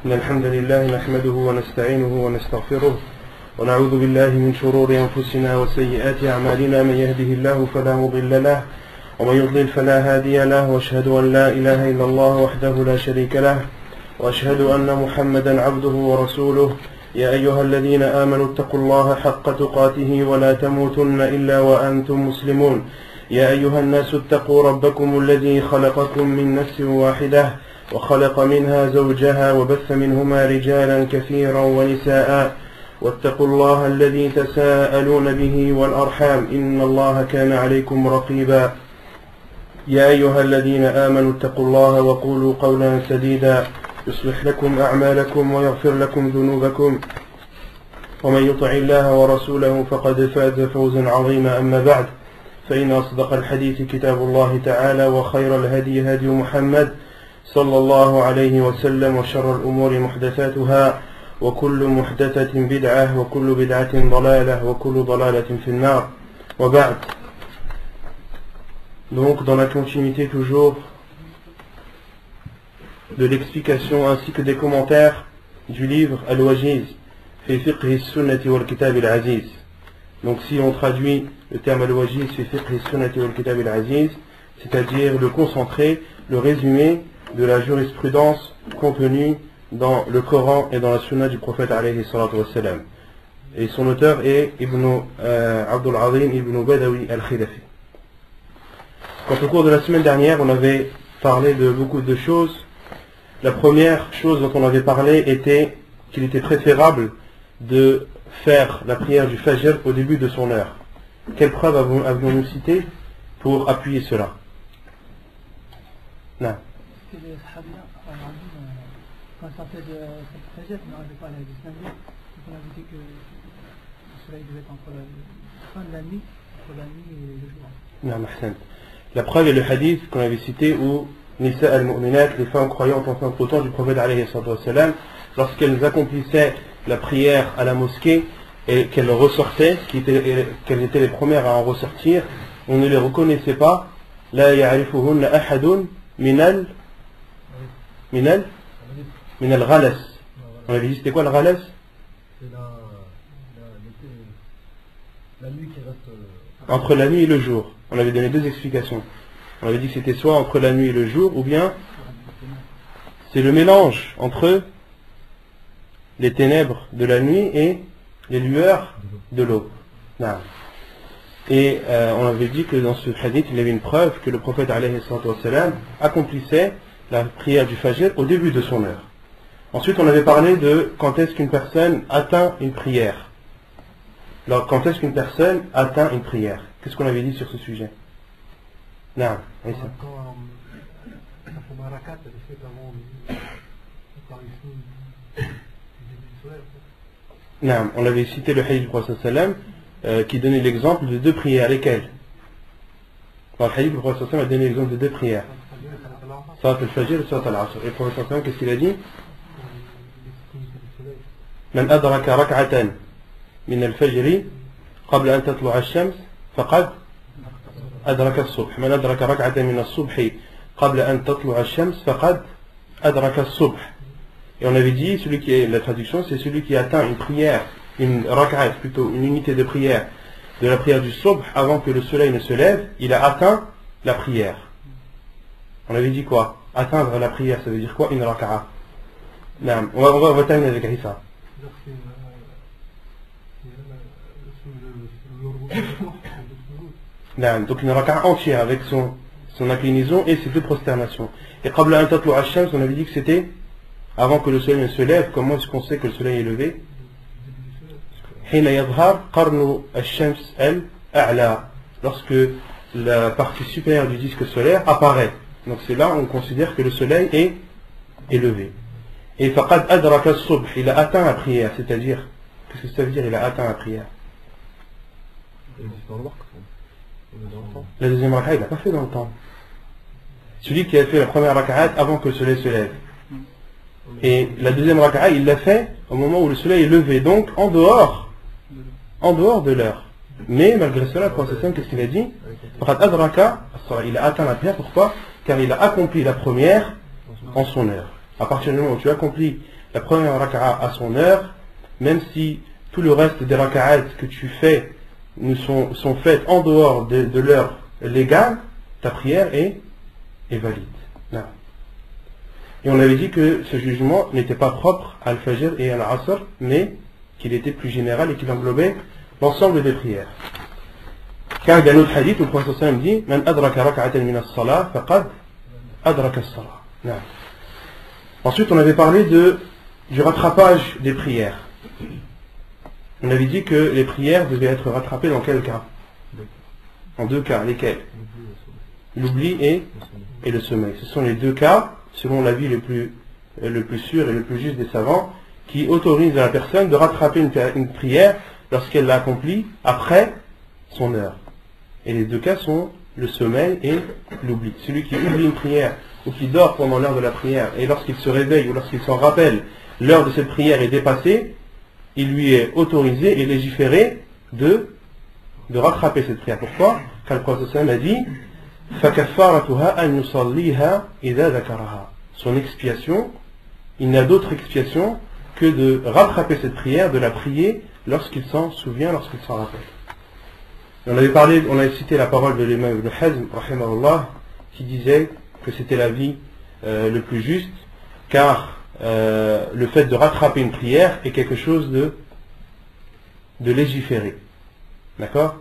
إن الحمد لله نحمده ونستعينه ونستغفره ونعوذ بالله من شرور أنفسنا وسيئات أعمالنا من يهده الله فلا مضل له ومن يضلل فلا هادي له وأشهد أن لا إله إلا الله وحده لا شريك له وأشهد أن محمدا عبده ورسوله يا أيها الذين آمنوا اتقوا الله حق تقاته ولا تموتن إلا وأنتم مسلمون يا أيها الناس اتقوا ربكم الذي خلقكم من نفس واحدة وخلق منها زوجها وبث منهما رجالا كثيرا ونساء واتقوا الله الذي تساءلون به والأرحام إن الله كان عليكم رقيبا يا أيها الذين آمنوا اتقوا الله وقولوا قولا سديدا يصلح لكم أعمالكم ويغفر لكم ذنوبكم ومن يطع الله ورسوله فقد فاز فوزا عظيما أما بعد فإن أصدق الحديث كتاب الله تعالى وخير الهدي هدي محمد صلى الله عليه وسلم وشر الأمور محدثاتها وكل محدثة بدعة وكل بدعة ضلالة وكل ضلالة في النار وبعد. Donc dans la continuité toujours de l'explication ainsi que des commentaires du livre Al-Wajiz fi fiqh as-sunnati wal kitab al-aziz. Donc si on traduit le terme Al-Wajiz fi fiqh as-sunnati wal kitab al-aziz, c'est-à-dire le concentré, le résumé de la jurisprudence contenue dans le Coran et dans la sunna du prophète alayhi salatu wassalam. Et son auteur est Ibn Abdul Azim Ibn Badawi al-Khilafi. Quand au cours de la semaine dernière on avait parlé de beaucoup de choses, la première chose dont on avait parlé était qu'il était préférable de faire la prière du Fajr au début de son heure. Quelle preuve avions-nous cité pour appuyer cela? Non. Que les Sahabiens, quand ça fait de cette Fajr, on n'arrivait pas à la distinguer. Donc on avait dit que le soleil devait être entre la fin de la nuit, entre la nuit et le jour. Non, Mahsan. La preuve est le hadith qu'on avait cité où Nisa al-Mu'minat, les femmes croyantes au temps du prophète alayhi sallam, lorsqu'elles accomplissaient la prière à la mosquée et qu'elles ressortaient, qu'elles étaient les premières à en ressortir, on ne les reconnaissait pas. La ya'rifuhunna ahadun minal ghalas. On avait dit c'était quoi le ghalas? C'est la nuit qui reste entre la nuit et le jour. On avait donné deux explications. On avait dit que c'était soit entre la nuit et le jour, ou bien c'est le mélange entre les ténèbres de la nuit et les lueurs de l'aube. Et on avait dit que dans ce hadith, il y avait une preuve que le prophète alayhi salatu wassalam accomplissait la prière du Fajr au début de son heure. Ensuite, on avait parlé de quand est-ce qu'une personne atteint une prière. Alors, quand est-ce qu'une personne atteint une prière? Qu'est-ce qu'on avait dit sur ce sujet? Non, oui, ça. quand la première rakat elle est faite avant l'apparition du début du soleil. Non, on avait cité le hadith du prophète sallam qui donnait l'exemple de deux prières. Lesquelles? Dans le hadith du prophète sallam a donné l'exemple de deux prières. Salat al-Fajr et Salat al-Asr. Et le prophète sallam, qu'est-ce qu'il a dit? Man adraka rak'atan min al-Fajr قبل أن تطلع الشمس فقد أدرك الصبح. من أدرك ركعة من الصبح قبل أن تطلع الشمس فقد أدرك الصبح. Et on avait dit, la traduction, c'est celui qui atteint une prière, une rak'at, plutôt une unité de prière, de la prière du subh avant que le soleil ne se lève, il a atteint la prière. On avait dit quoi? Atteindre la prière, ça veut dire quoi? Une rak'a. On va terminer avec Rissa. Donc une rak'a entière avec son inclinaison et ses deux prosternations. Et qabla an tatlu' ash-shams, on avait dit que c'était avant que le soleil ne se lève. Comment est-ce qu'on sait que le soleil est levé? Hina yadhhar qarnu ash-shams al-a'la, lorsque la partie supérieure du disque solaire apparaît. Donc c'est là où on considère que le soleil est levé. Et faqad adraka as-subh, il a atteint la prière, c'est-à-dire, qu'est-ce que ça veut dire il a atteint la prière? La deuxième rak'a, il l'a pas fait dans le temps. Celui qui a fait la première rak'a avant que le soleil se lève. Et la deuxième rak'a, il l'a fait au moment où le soleil est levé, donc en dehors de l'heure. Mais malgré cela, le prophète, qu'est-ce qu'il a dit? Il a atteint la prière, pourquoi? Car il a accompli la première en son heure. À partir du moment où tu accomplis la première raka'a à son heure, même si tout le reste des raka'at que tu fais sont faites en dehors de l'heure légale, ta prière est valide. Là. Et on avait dit que ce jugement n'était pas propre à Al-Fajr et à l'Asr, mais qu'il était plus général et qu'il englobait l'ensemble des prières. Car il y a un autre hadith où le prophète sallallahu alayhi wa sallam dit Man adraka rak'atan min as-salah faqad adraka as-salah. Ensuite, on avait parlé du rattrapage des prières. On avait dit que les prières devaient être rattrapées dans quel cas? En deux cas, lesquels? L'oubli et le sommeil. Ce sont les deux cas, selon l'avis le plus sûr et le plus juste des savants, qui autorisent à la personne de rattraper une prière lorsqu'elle l'a accomplie après son heure. Et les deux cas sont le sommeil et l'oubli. Celui qui oublie une prière ou qui dort pendant l'heure de la prière et lorsqu'il se réveille ou lorsqu'il s'en rappelle, l'heure de cette prière est dépassée, il lui est autorisé et légiféré de rattraper cette prière. Pourquoi? Car le prophète a dit فَكَفَّارَتُهَا أَن يُصَلِّيهَا إِذَا ذَكَرَهَا. Son expiation, il n'a d'autre expiation que de rattraper cette prière, de la prier lorsqu'il s'en souvient, lorsqu'il s'en rappelle. On avait cité la parole de l'imam Ibn Hazm, rahimahullah, qui disait que c'était l'avis le plus juste, car le fait de rattraper une prière est quelque chose de légiféré. D'accord?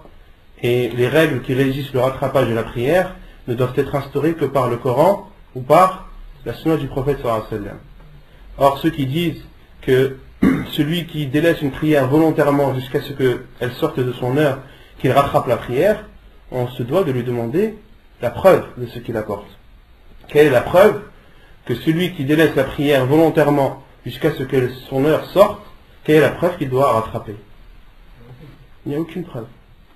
Et les règles qui régissent le rattrapage de la prière ne doivent être instaurées que par le Coran ou par la sunna du prophète sallallahu alayhi wa sallam. Or, ceux qui disent que celui qui délaisse une prière volontairement jusqu'à ce qu'elle sorte de son heure, qu'il rattrape la prière, on se doit de lui demander la preuve de ce qu'il apporte. Quelle est la preuve que celui qui délaisse la prière volontairement jusqu'à ce que son heure sorte, quelle est la preuve qu'il doit rattraper? Il n'y a aucune preuve.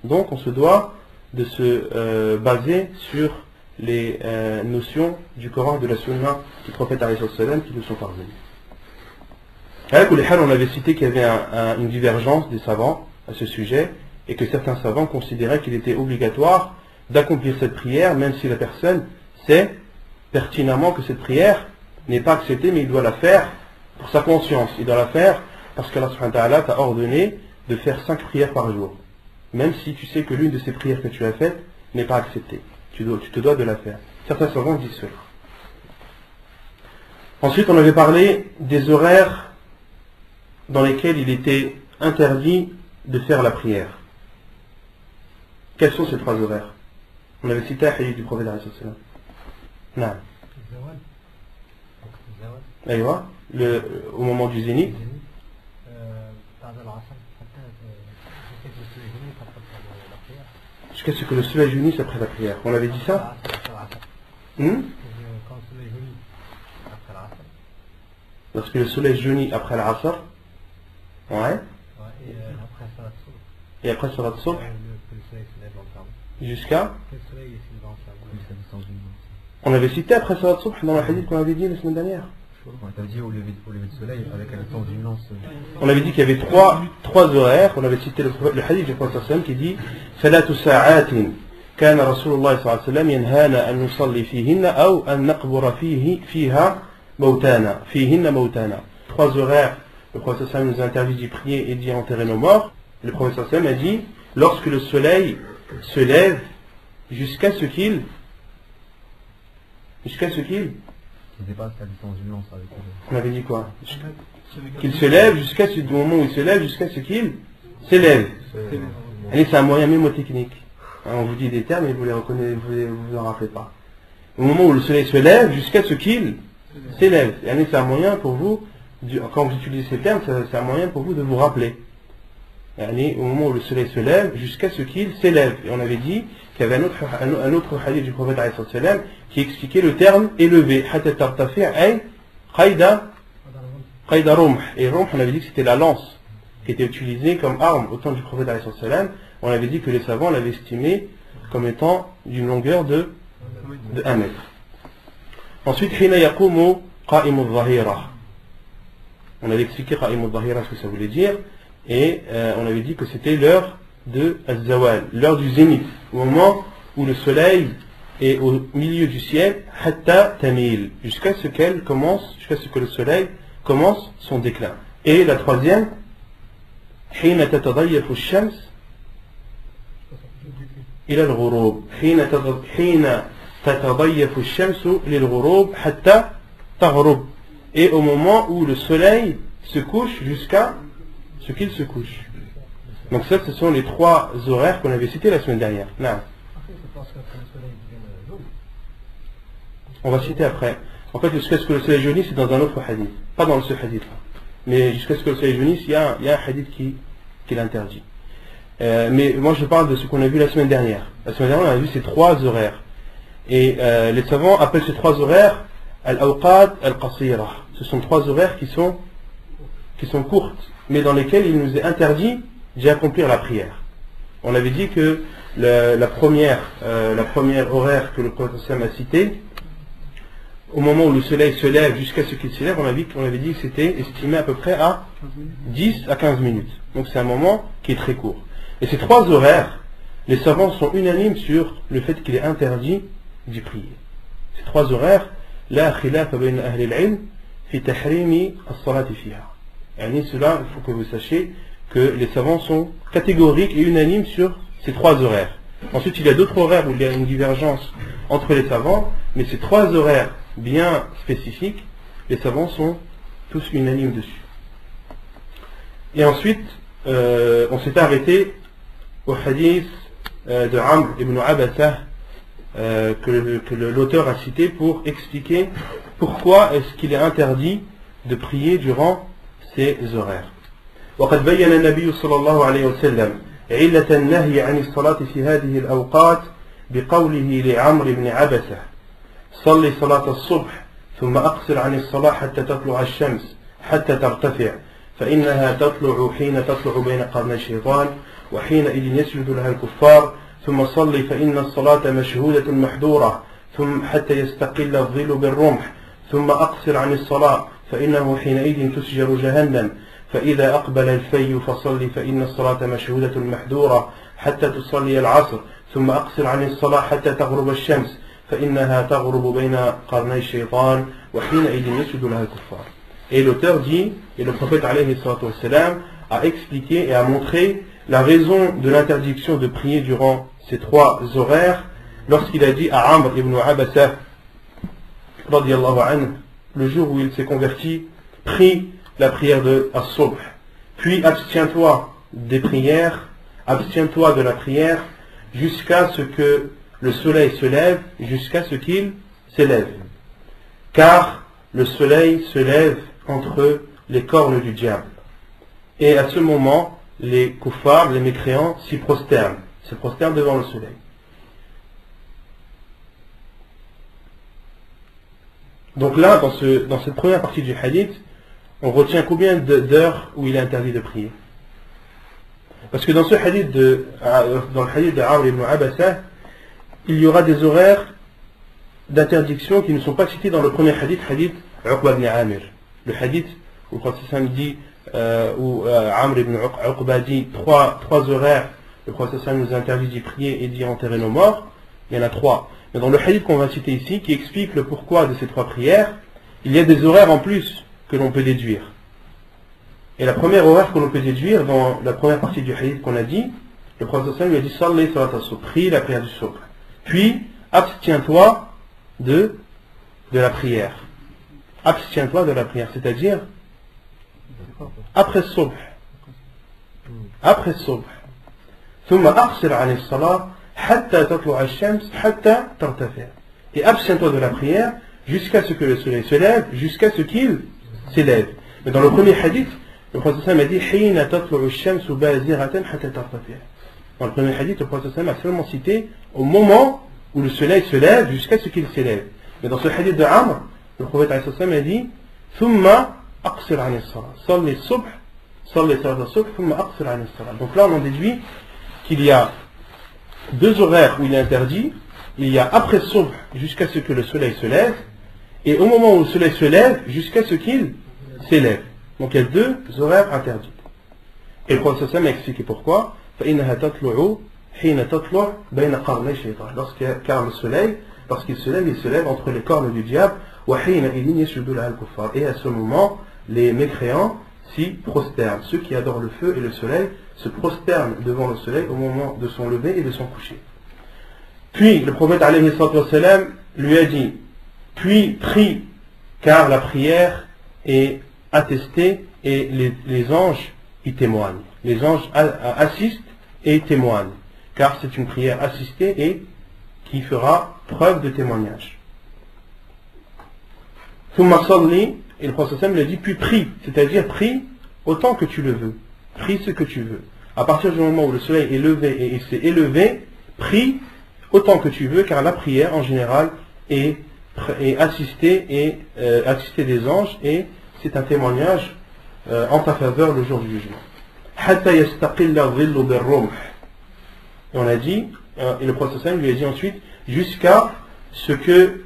Donc on se doit de se baser sur les notions du Coran, de la sunna du prophète alayhi salam qui nous sont parvenues. On avait cité qu'il y avait une divergence des savants à ce sujet et que certains savants considéraient qu'il était obligatoire d'accomplir cette prière même si la personne sait pertinemment que cette prière n'est pas acceptée, mais il doit la faire pour sa conscience. Il doit la faire parce qu'Allah subhanahu wa ta'ala t'a ordonné de faire 5 prières par jour. Même si tu sais que l'une de ces prières que tu as faites n'est pas acceptée. Tu te dois de la faire. Certains savants disent cela. Ensuite, on avait parlé des horaires dans lesquels il était interdit de faire la prière. Quels sont ces 3 horaires? On avait cité un hadith du prophète alayhi salam. Non. Aïwa, au moment du zénith. Jusqu'à ce que le soleil jaunisse après la prière. On avait dit ça? Lorsque le soleil jaunit après l'Asr. Ouais. Et après Salat Subh. Jusqu'à? On avait cité après Salat Subh dans le hadith qu'on avait dit la semaine dernière. On avait dit au lever du soleil avec un temps d'une lance. On avait dit qu'il y avait trois horaires. On avait cité le hadith du prophète sallam qui dit ثلاث ساعات كان رسول الله صلى الله عليه وسلم ينهانا أن نصلي فيهن أو أن نقبر فيها موتانا فيهن موتانا. 3 horaires. Le prophète sallam nous a interdit d'y prier et d'y enterrer nos morts. Le prophète sallam a dit lorsque le soleil se lève jusqu'à ce qu'il dépasse la distance d'une lance avec on avait dit quoi? Qu'il se lève jusqu'à ce moment où il se lève jusqu'à ce qu'il s'élève. C'est un moyen mémotechnique. On vous dit des termes et vous les reconnaissez, vous en rappelez pas. Au moment où le soleil se lève jusqu'à ce qu'il s'élève. C'est un moyen pour vous, quand vous utilisez ces termes, c'est un moyen pour vous de vous rappeler. Au moment où le soleil se lève jusqu'à ce qu'il s'élève. Et on avait dit qu'il y avait un autre hadith du prophète alayhi salam qui expliquait le terme élevé. Et rumh, on avait dit que c'était la lance qui était utilisée comme arme au temps du prophète alayhi salam. On avait dit que les savants l'avaient estimé comme étant d'une longueur de 1 mètre. Ensuite, hina yaqumu qa'imu adh-dhahira. On avait expliqué qa'imu adh-dhahira ce que ça voulait dire. Et on avait dit que c'était l'heure de az-zawal, l'heure du zénith, au moment où le soleil est au milieu du ciel, hatta tamil, jusqu'à ce que le soleil commence son déclin. Et la troisième, حين تتضيف الشمس إلى الغروب حين تتضيف الشمس للغروب حتى تغرب. Et au moment où le soleil se couche jusqu'à ce qu'il se couche. Donc ça, ce sont les trois horaires qu'on avait cités la semaine dernière. Non. On va citer après. En fait, jusqu'à ce que le soleil jaunisse, c'est dans un autre hadith. Pas dans ce hadith-là. Mais jusqu'à ce que le soleil jaunisse, il y a un hadith qui l'interdit. Mais moi, je parle de ce qu'on a vu la semaine dernière. La semaine dernière, on a vu ces trois horaires. Et les savants appellent ces trois horaires al-awqat al-qasira. Ce sont trois horaires qui sont courtes, mais dans lesquelles il nous est interdit d'y accomplir la prière. On avait dit que la première horaire que le prophète a citée, au moment où le soleil se lève jusqu'à ce qu'il se lève, on avait dit que c'était estimé à peu près à 10 à 15 minutes. Donc c'est un moment qui est très court. Et ces trois horaires, les savants sont unanimes sur le fait qu'il est interdit d'y prier. Ces trois horaires, la khilaf bayna ahli al-ilm fi tahrimi as-salati fiha. Et cela, il faut que vous sachiez que les savants sont catégoriques et unanimes sur ces trois horaires. Ensuite, il y a d'autres horaires où il y a une divergence entre les savants, mais ces trois horaires bien spécifiques, les savants sont tous unanimes dessus. Et ensuite, on s'est arrêté au hadith de Amr ibn Abasa que l'auteur a cité pour expliquer pourquoi est-ce qu'il est interdit de prier durant ces horaires. وقد بين النبي صلى الله عليه وسلم علة النهي عن الصلاة في هذه الأوقات بقوله لعمرو بن عبسة صل صلاة الصبح ثم أقصر عن الصلاة حتى تطلع الشمس حتى ترتفع فإنها تطلع حين تطلع بين قرني الشيطان وحينئذ يسجد لها الكفار ثم صل فإن الصلاة مشهودة محذورة ثم حتى يستقل الظل بالرمح ثم أقصر عن الصلاة فإنه حينئذ تسجر جهنم فإذا أقبل الفي فصل فإن الصلاة مشهودة محذورة حتى تصلي العصر ثم أقصر عن الصلاة حتى تغرب الشمس فإنها تغرب بين قرني الشيطان وحينئذ يسجد لها الكفار. Et l'auteur dit, et le prophète alayhi salatu wassalam a expliqué et a montré la raison de l'interdiction de prier durant ces trois horaires lorsqu'il a dit à Amr ibn Abasa radiyallahu anhu, le jour où il s'est converti, prie la prière de As-Subh, puis abstiens-toi des prières, abstiens-toi de la prière jusqu'à ce que le soleil se lève, jusqu'à ce qu'il s'élève. Car le soleil se lève entre les cornes du diable. Et à ce moment, les kuffars, les mécréants, se prosternent devant le soleil. Donc là, dans cette première partie du hadith, on retient combien d'heures où il est interdit de prier? Parce que dans ce hadith dans le hadith de Amr ibn Abasa, il y aura des horaires d'interdiction qui ne sont pas cités dans le premier hadith Uqba ibn Amir. Le hadith où le prophète dit, où Amr ibn Uqba dit trois horaires, le prophète nous interdit d'y prier et d'y enterrer nos morts. Il y en a trois. Mais dans le hadith qu'on va citer ici, qui explique le pourquoi de ces trois prières, il y a des horaires en plus que l'on peut déduire. Et la première horaire que l'on peut déduire dans la première partie du hadith qu'on a dit, le prophète lui a dit Salli salat as-subh, prie la prière du subh. Puis abstiens-toi de la prière. Abstiens-toi de la prière, c'est-à-dire après subh. Après subh. ثم أقصر عن الصلاة حتى تطلع الشمس حتى ترتفع. Et abstiens-toi de la prière jusqu'à ce que le soleil se lève, jusqu'à ce qu'il s'élève. Mais dans le premier hadith, le prophète a dit حين تطلع الشمس بازغة حتى ترتفع. Dans le premier hadith, le prophète a seulement cité au moment où le soleil se lève jusqu'à ce qu'il s'élève. Mais dans ce hadith de Amr, le prophète a dit ثم أقصر عن الصلاة. صلي الصبح صلي صلاة الصبح ثم أقصر عن الصلاة. Donc là, on en déduit qu'il y a deux horaires où il est interdit. Il y a après subh jusqu'à ce que le soleil se lève, et au moment où le soleil se lève jusqu'à ce qu'il s'élève. Donc il y a deux horaires interdits. Et le prophète a expliqué pourquoi. Car le soleil, lorsqu'il se lève, il se lève entre les cornes du diable. Et à ce moment, les mécréants s'y prosternent. Ceux qui adorent le feu et le soleil se prosternent devant le soleil au moment de son lever et de son coucher. Puis le prophète alayhi salatu wassalam lui a dit, puis prie, car la prière est attestée et les anges y témoignent. Les anges assistent et témoignent, car c'est une prière assistée et qui fera preuve de témoignage. Thumma salli, et le prophète lui a dit, puis prie, c'est-à-dire prie autant que tu le veux, prie ce que tu veux. À partir du moment où le soleil est levé et il s'est élevé, prie autant que tu veux, car la prière en général est assistée des anges et c'est un témoignage en ta faveur le jour du jugement. Et on a dit, et le prophète lui a dit ensuite, jusqu'à ce que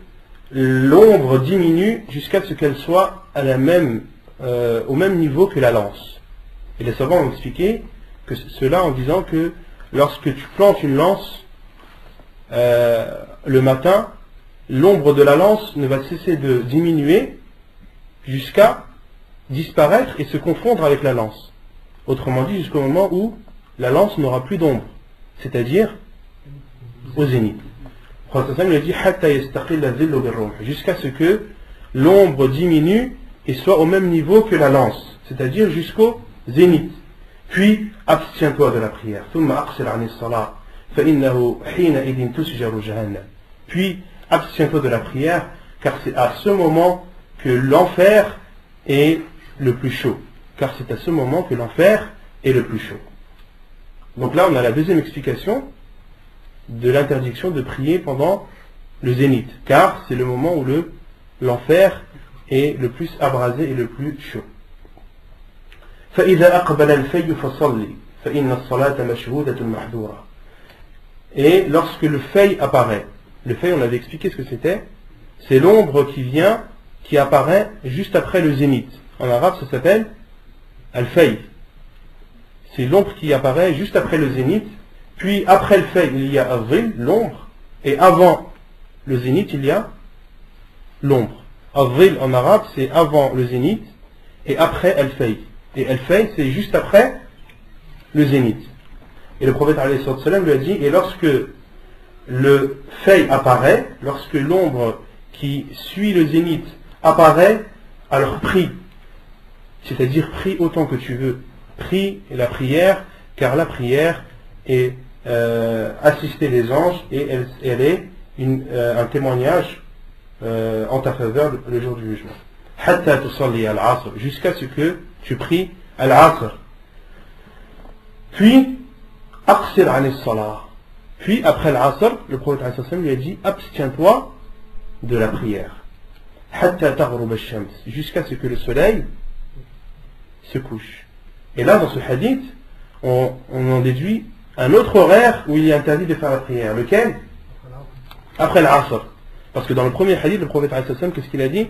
l'ombre diminue, jusqu'à ce qu'elle soit à au même niveau que la lance. Et les savants ont expliqué que cela en disant que lorsque tu plantes une lance le matin, l'ombre de la lance ne va cesser de diminuer jusqu'à disparaître et se confondre avec la lance. Autrement dit, jusqu'au moment où la lance n'aura plus d'ombre, c'est-à-dire au zénith. Le prophète lui a dit jusqu'à ce que l'ombre diminue et soit au même niveau que la lance, c'est-à-dire jusqu'au zénith. Puis abstiens-toi de la prière. Puis abstiens-toi de la prière, car c'est à ce moment que l'enfer est le plus chaud. Car c'est à ce moment que l'enfer est le plus chaud. Donc là, on a la deuxième explication de l'interdiction de prier pendant le zénith, car c'est le moment où l'enfer est le plus abrasé et le plus chaud. فإذا أقبل الفي فصلي فإن الصلاة مشهودة محظورة. Et lorsque le fay apparaît, le fay on avait expliqué ce que c'était, c'est l'ombre qui apparaît juste après le zénith. En arabe ça s'appelle al-fay. C'est l'ombre qui apparaît juste après le zénith, puis après le fay il y a al-dhil, l'ombre, et avant le zénith il y a l'ombre. Al-dhil en arabe c'est avant le zénith et après al-fay. Et al-fay c'est juste après le zénith. Et le prophète alayhi salam lui a dit, et lorsque le fay apparaît, lorsque l'ombre qui suit le zénith apparaît, alors prie. C'est-à-dire prie autant que tu veux. Prie la prière, car la prière est assistée des anges et elle est un témoignage en ta faveur le jour du jugement. Hatta tusalli al-asr, jusqu'à ce que tu pries al-asr. Puis aqsir an salah. Puis après l'asr, le prophète lui a dit, abstiens-toi de la prière. Hatta taghrub ash-shams, jusqu'à ce que le soleil se couche. Et là, dans ce hadith, on en déduit un autre horaire où il est interdit de faire la prière. Lequel? Après l'asr. Parce que dans le premier hadith, le prophète qu'est-ce qu'il a dit?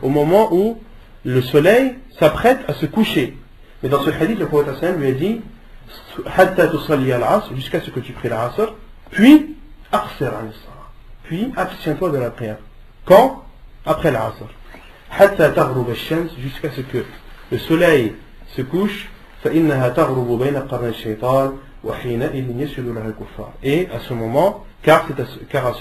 Au moment où le soleil s'apprête à se coucher. Mais dans ce hadith, le prophète lui a dit jusqu'à ce que tu pries l'asr, puis abstiens-toi de la prière. Quand? Après l'asr. Jusqu'à ce que le soleil se couche. Et à ce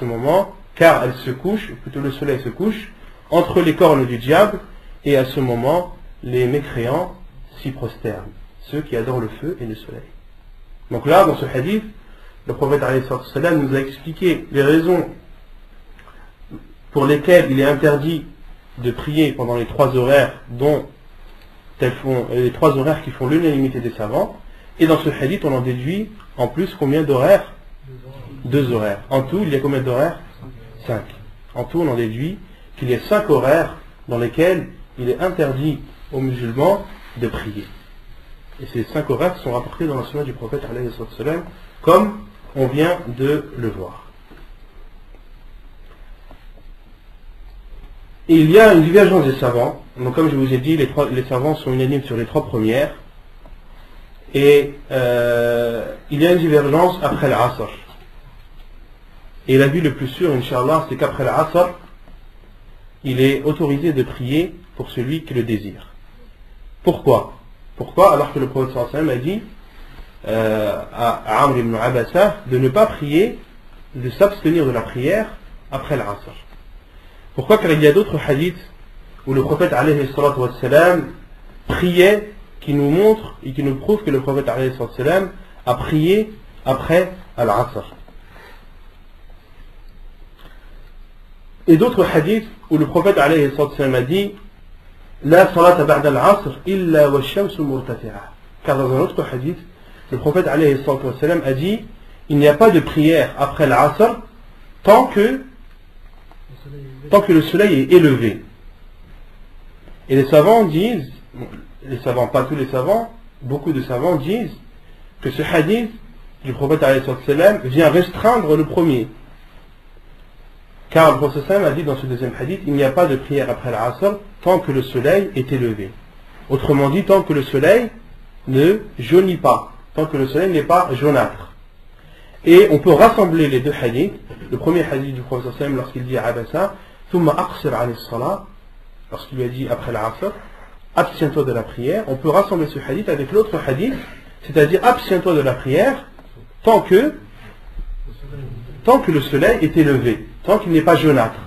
moment, car elle se couche, ou plutôt le soleil se couche, entre les cornes du diable, et à ce moment, les mécréants s'y prosternent, ceux qui adorent le feu et le soleil. Donc là, dans ce hadith, le prophète nous a expliqué les raisons pour lesquelles il est interdit de prier pendant les 3 horaires les 3 horaires qui font l'unanimité des savants. Et dans ce hadith, on en déduit en plus combien d'horaires? 2 horaires. En tout, il y a combien d'horaires? 5. En tout, on en déduit qu'il y a 5 horaires dans lesquels il est interdit aux musulmans de prier. Et ces 5 horaires sont rapportés dans la sunna du prophète alayhi salam, comme on vient de le voir. Et il y a une divergence des savants. Donc comme je vous ai dit, les savants sont unanimes sur les 3 premières. Et il y a une divergence après l'asr. Et l'avis le plus sûr, Inch'Allah, c'est qu'après l'asr, il est autorisé de prier pour celui qui le désire. Pourquoi? Pourquoi? Alors que le prophète sallallahu alayhi wa sallam a dit à Amr ibn Abasa de ne pas prier, de s'abstenir de la prière après l'Asr. Pourquoi? Car il y a d'autres hadiths où le prophète alayhi salatu wa salam priait, qui nous montrent et qui nous prouvent que le prophète alayhi salatu wa salam a prié après l'Asr. Et d'autres hadiths où le prophète alayhi salatu wa salam a dit La salata ba'da al-'asr illa wa shamsu murtafi'a. Car dans un autre hadith, le prophète alayhi salatu wa salam a dit il n'y a pas de prière après l'Asr tant que le soleil est élevé. Et les savants disent, les savants, pas tous les savants, beaucoup de savants disent que ce hadith du prophète alayhi salatu wa salam vient restreindre le premier. Car le prophète sallam a dit dans ce deuxième hadith il n'y a pas de prière après l'Asr tant que le soleil est élevé. Autrement dit, tant que le soleil ne jaunit pas, tant que le soleil n'est pas jaunâtre. Et on peut rassembler les deux hadiths. Le premier hadith du prophète sallam lorsqu'il dit à Abasa thumma aqsir 'an as-salat, lorsqu'il lui a dit après l'Asr abstiens-toi de la prière, on peut rassembler ce hadith avec l'autre hadith, c'est-à-dire abstiens-toi de la prière tant que le soleil est élevé, tant qu'il n'est pas jaunâtre.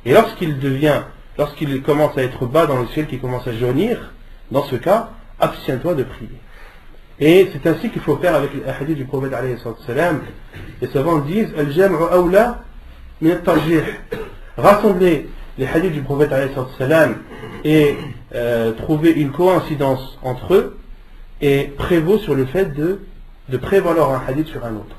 Et lorsqu'il commence à être bas dans le ciel, qu'il commence à jaunir, dans ce cas, abstiens-toi de prier. Et c'est ainsi qu'il faut faire avec les hadiths du prophète alayhi salam. Les savants disent al-jam'u awla min at-tarjih. Rassembler les hadiths du prophète alayhi salam et trouver une coïncidence entre eux et prévaut sur le fait de prévaloir un hadith sur un autre.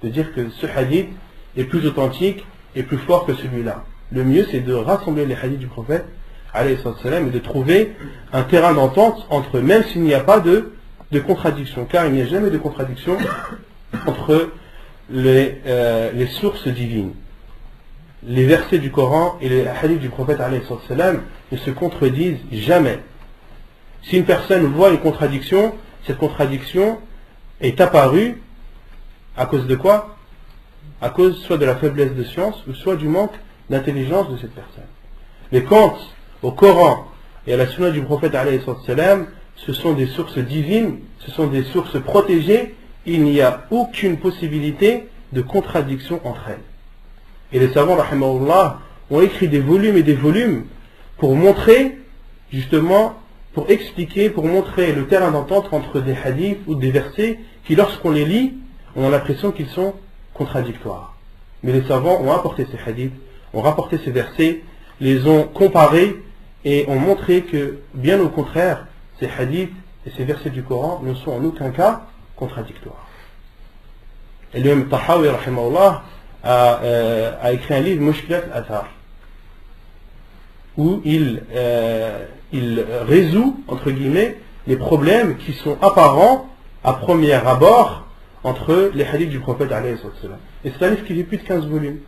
De dire que ce hadith est plus authentique et plus fort que celui-là. Le mieux c'est de rassembler les hadiths du prophète alayhi salam et de trouver un terrain d'entente entre eux, même s'il n'y a pas de contradiction, car il n'y a jamais de contradiction entre les sources divines. Les versets du Coran et les hadiths du prophète alayhi salam ne se contredisent jamais. Si une personne voit une contradiction, cette contradiction est apparue à cause de quoi? À cause soit de la faiblesse de science ou soit du manque d'intelligence de cette personne. Mais quant au Coran et à la sunna du prophète alayhi salam, ce sont des sources divines, ce sont des sources protégées, il n'y a aucune possibilité de contradiction entre elles. Et les savants, rahimahullah, ont écrit des volumes et des volumes pour montrer, justement, pour expliquer, pour montrer le terrain d'entente entre des hadiths ou des versets qui, lorsqu'on les lit, on a l'impression qu'ils sont contradictoires. Mais les savants ont apporté ces hadiths, ont rapporté ces versets, les ont comparés et ont montré que, bien au contraire, ces hadiths et ces versets du Coran ne sont en aucun cas contradictoires. Et l'imam Tahawi, rahimahullah, a écrit un livre, Mushkilat al-Athar, où il résout, entre guillemets, les problèmes qui sont apparents à premier abord entre les hadiths du prophète alayhi salam. Et c'est un livre qui fait plus de 15 volumes.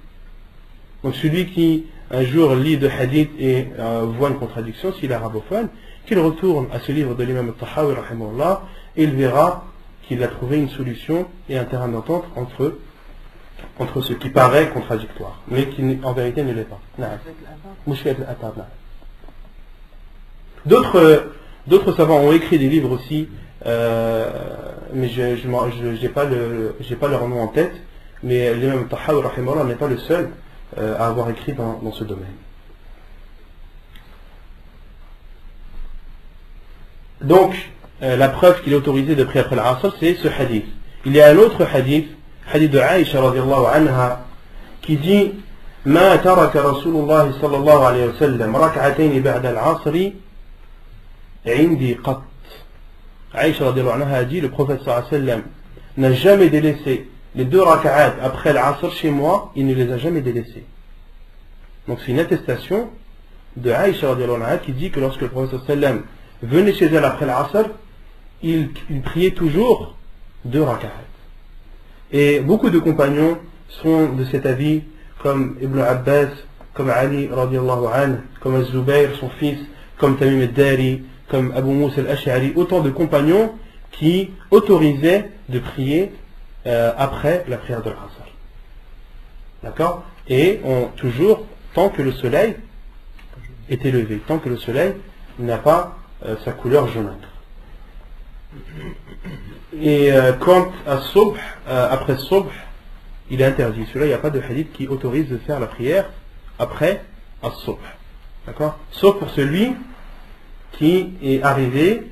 Donc celui qui un jour lit de hadith et voit une contradiction, s'il est arabophone, qu'il retourne à ce livre de l'imam al-Tahawi, rahimahullah, et il verra qu'il a trouvé une solution et un terrain d'entente entre ce qui paraît contradictoire, mais qui en vérité ne l'est pas. D'autres savants ont écrit des livres aussi, mais je n'ai pas leur nom en tête, mais l'imam Tahawi rahimahullah n'est pas le seul à avoir écrit dans ce domaine. Donc, la preuve qu'il est autorisé de prier après l'Asr, c'est ce hadith. Il y a un autre hadith de Aïcha radiallahu anha, qui dit ما ترك رسول الله صلى الله عليه وسلم ركعتين بعد العصر عندي قط. Aïcha radiallahu anha a dit, le prophète sallallahu alayhi wa sallam n'a jamais délaissé les deux raka'at après l'Asr chez moi, il ne les a jamais délaissés. Donc c'est une attestation de Aïcha radiallahu anha qui dit que lorsque le prophète sallallahu alayhi wa sallam venait chez elle après l'Asr, il priait toujours deux raka'at. Et beaucoup de compagnons sont de cet avis, comme Ibn Abbas, comme Ali radiallahu anhu, comme Az-Zubayr, son fils, comme Tamim al-Dari, comme Abu Moussa al-Ash'ari, autant de compagnons qui autorisaient de prier après la prière de l'Asr. D'accord? Et toujours tant que le soleil est élevé, tant que le soleil n'a pas sa couleur jaunâtre. Et quant à Subh, après Subh, il est interdit. Celui-là, il n'y a pas de hadith qui autorise de faire la prière après As-Subh. D'accord? Sauf pour celui qui est arrivé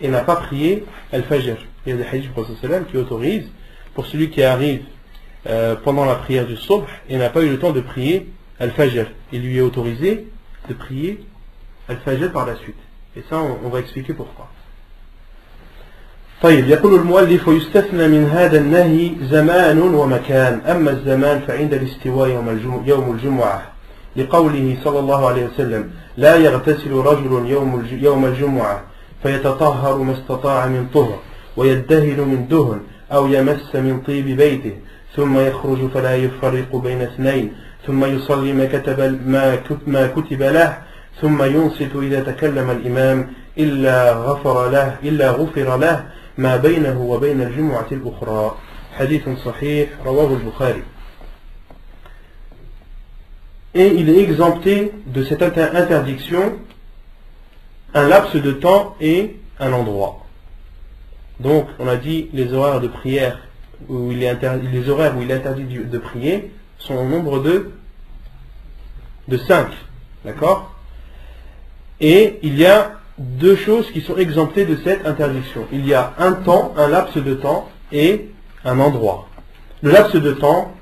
et n'a pas prié Al-Fajr. Il y a des hadiths du Prophète qui autorisent pour celui qui arrive pendant la prière du Subh et n'a pas eu le temps de prier Al-Fajr. Il lui est autorisé de prier Al-Fajr par la suite. Et ça, on va expliquer pourquoi. طيب يقول المؤلف ويستثنى من هذا النهي زمان ومكان أما الزمان فعند الاستواء يوم الجمعة لقوله صلى الله عليه وسلم لا يغتسل رجل يوم الجمعة فيتطهر ما استطاع من طهر ويدهن من دهن أو يمس من طيب بيته ثم يخرج فلا يفرق بين اثنين ثم يصلي ما كتب له ثم ينصت إذا تكلم الإمام إلا غفر له ما بينه وبين الجمعة الأخرى حديث صحيح رواه البخاري. Et il est exempté de cette interdiction un laps de temps et un endroit. Donc on a dit les horaires de prière où il est interdit, les horaires où il est interdit de prier sont au nombre de 5. D'accord? Et il y a deux choses qui sont exemptées de cette interdiction. Il y a un temps, un laps de temps et un endroit. Le laps de temps,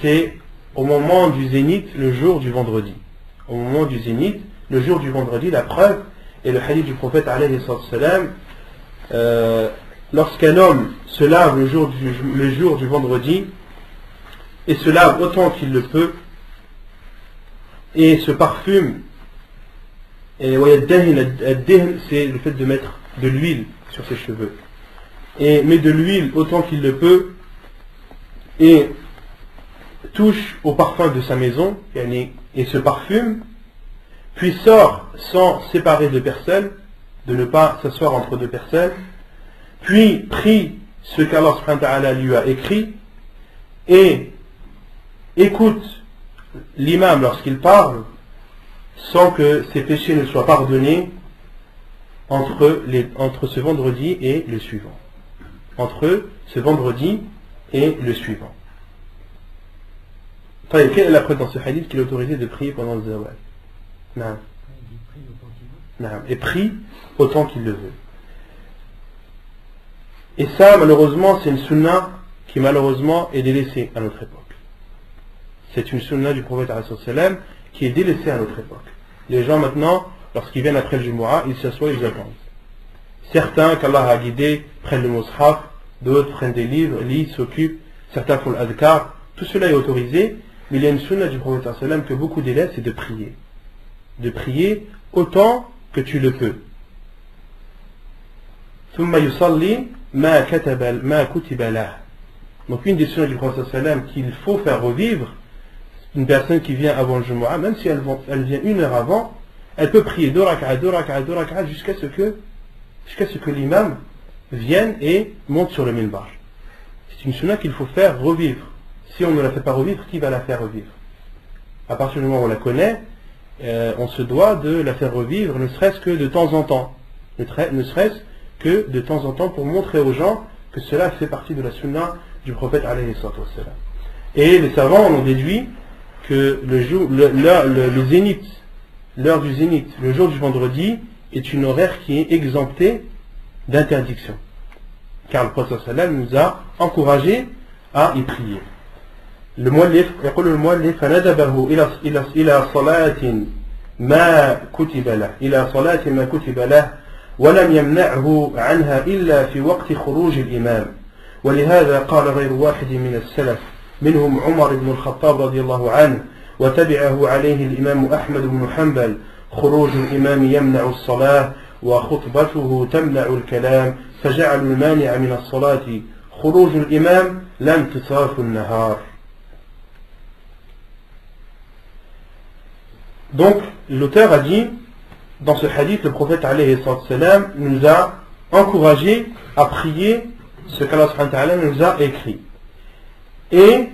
c'est au moment du zénith, le jour du vendredi. Au moment du zénith, le jour du vendredi, la preuve est le hadith du prophète alayhi salam. Lorsqu'un homme se lave le jour du vendredi et se lave autant qu'il le peut et se parfume, et c'est le fait de mettre de l'huile sur ses cheveux, et met de l'huile autant qu'il le peut et touche au parfum de sa maison et se parfume, puis sort sans séparer de personne, de ne pas s'asseoir entre deux personnes, puis prie ce qu'Allah subhanahu wa ta'ala lui a écrit et écoute l'imam lorsqu'il parle sans que ses péchés ne soient pardonnés entre ce vendredi et le suivant. Entre ce vendredi et le suivant. Quelle est la preuve dans ce hadith qu'il est autorisé de prier pendant le zawal? Et prie autant qu'il le veut. Et ça, malheureusement, c'est une sunna qui malheureusement est délaissée à notre époque. C'est une sunna du prophète ﷺ qui est délaissée à notre époque. Les gens maintenant, lorsqu'ils viennent après le Jumu'ah, ils s'assoient, ils attendent. Certains qu'Allah a guidés prennent le mushaf, d'autres prennent des livres, lisent, s'occupent, certains font l'adhkar. Tout cela est autorisé, mais il y a une sunna du prophète ﷺ que beaucoup délaissent, c'est de prier. De prier autant que tu le peux. ثم يصلي ما كتب له. Donc une des sunnas du prophète ﷺ qu'il faut faire revivre, une personne qui vient avant le Jumu'ah, même si elle vient une heure avant, elle peut prier 2 rak'ah jusqu'à ce que l'imam vienne et monte sur le minbar. C'est une sunna qu'il faut faire revivre. Si on ne la fait pas revivre, qui va la faire revivre? À partir du moment où on la connaît, on se doit de la faire revivre, ne serait-ce que de temps en temps. Ne serait-ce que de temps en temps pour montrer aux gens que cela fait partie de la sunna du prophète alayhi salam. Et les savants en ont déduit que le zénith, l'heure du zénith, le jour du vendredi, est une horaire qui est exemptée d'interdiction. Car le prophète sallam nous a encouragé à y prier. Le muallif, يقول المؤلف فندبه إلى صلاة ما كتب له ولم يمنعه عنها إلا في وقت خروج الإمام ولهذا قال غير واحد من السلف منهم عمر بن الخطاب رضي الله عنه وتبعه عليه الإمام أحمد بن حنبل خروج الإمام يمنع الصلاة وخطبته تمنع الكلام فجعلوا المانع من الصلاة خروج الإمام لا انتصاف النهار. Donc l'auteur a dit, dans ce hadith, le prophète alayhi salam nous a encouragé à prier ce qu'Allah subhanahu wa ta'ala nous a écrit. Et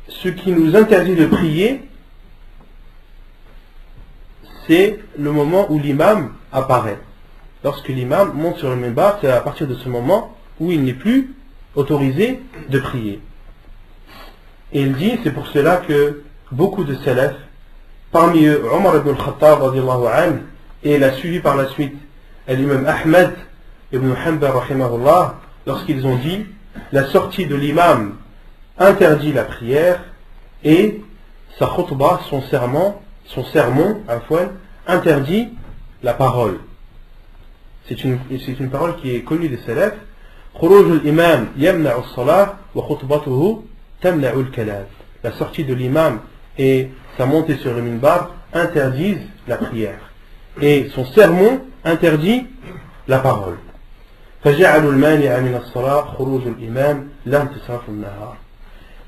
ce qui nous interdit de prier, c'est le moment où l'imam apparaît. Lorsque l'imam monte sur le minbar, c'est à partir de ce moment où il n'est plus autorisé de prier. Et il dit, c'est pour cela que beaucoup de salaf, parmi eux Omar ibn al-Khattab radiyallahu anhu, et l'a suivi par la suite l'imam Ahmed ibn Hanbal rahimahullah, lorsqu'ils ont dit la sortie de l'imam interdit la prière et sa khutbah, son sermon interdit la parole. C'est une parole qui est connue des salaf. Khuruj al-imam yamna'u as-salah wa khutbatuhu tamna'u al-kalam. La sortie de l'imam et sa montée sur le minbar interdisent la prière. Et son sermon interdit la parole. فجعلوا المانع من الصلاة خروج الإمام لا انتصاف النهار.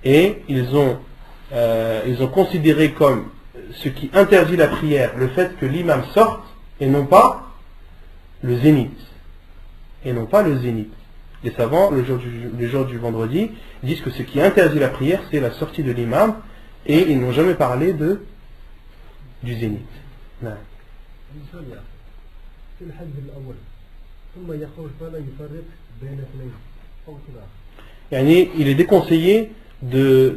Et ils ont considéré comme ce qui interdit la prière le fait que l'imam sorte et non pas le zénith. Les savants, le jour du vendredi, disent que ce qui interdit la prière, c'est la sortie de l'imam, et ils n'ont jamais parlé du zénith. Non. Il est déconseillé de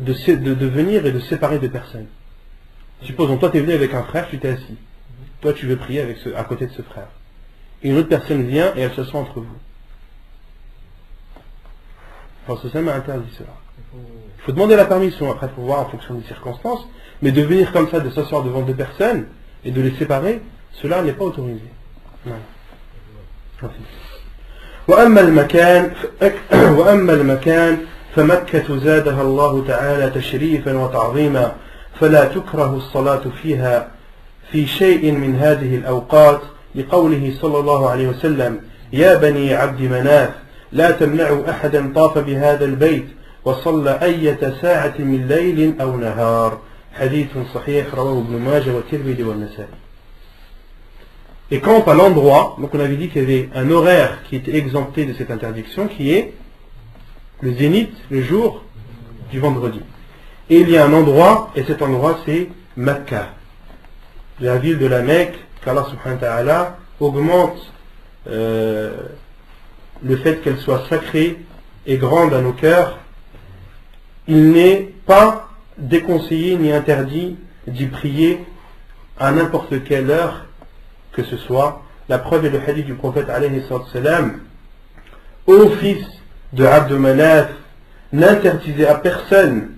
venir et de séparer deux personnes. Supposons, toi tu es venu avec un frère, tu t'es assis. Toi tu veux prier à côté de ce frère. Et une autre personne vient et elle s'assoit entre vous. Alors ce m'a interdit cela. Il faut demander la permission, après il faut voir en fonction des circonstances, mais de venir comme ça, de s'asseoir devant deux personnes et de les séparer, cela n'est pas autorisé. Non. وأما المكان فمكة زادها الله تعالى تشريفا وتعظيما فلا تكره الصلاة فيها في شيء من هذه الأوقات لقوله صلى الله عليه وسلم يا بني عبد مناف لا تمنعوا أحدا طاف بهذا البيت وصلى أية ساعة من ليل أو نهار حديث صحيح رواه ابن ماجه والترمذي والنسائي. Et quant à l'endroit, donc on avait dit qu'il y avait un horaire qui était exempté de cette interdiction, qui est le zénith, le jour du vendredi. Et il y a un endroit, et cet endroit c'est Mecca, la ville de la Mecque, qu'Allah subhanahu wa ta'ala augmente le fait qu'elle soit sacrée et grande à nos cœurs. Il n'est pas déconseillé ni interdit d'y prier à n'importe quelle heure que ce soit. La preuve est le hadith du prophète alayhi salam: ô fils de Abd Manaf, n'interdisez à personne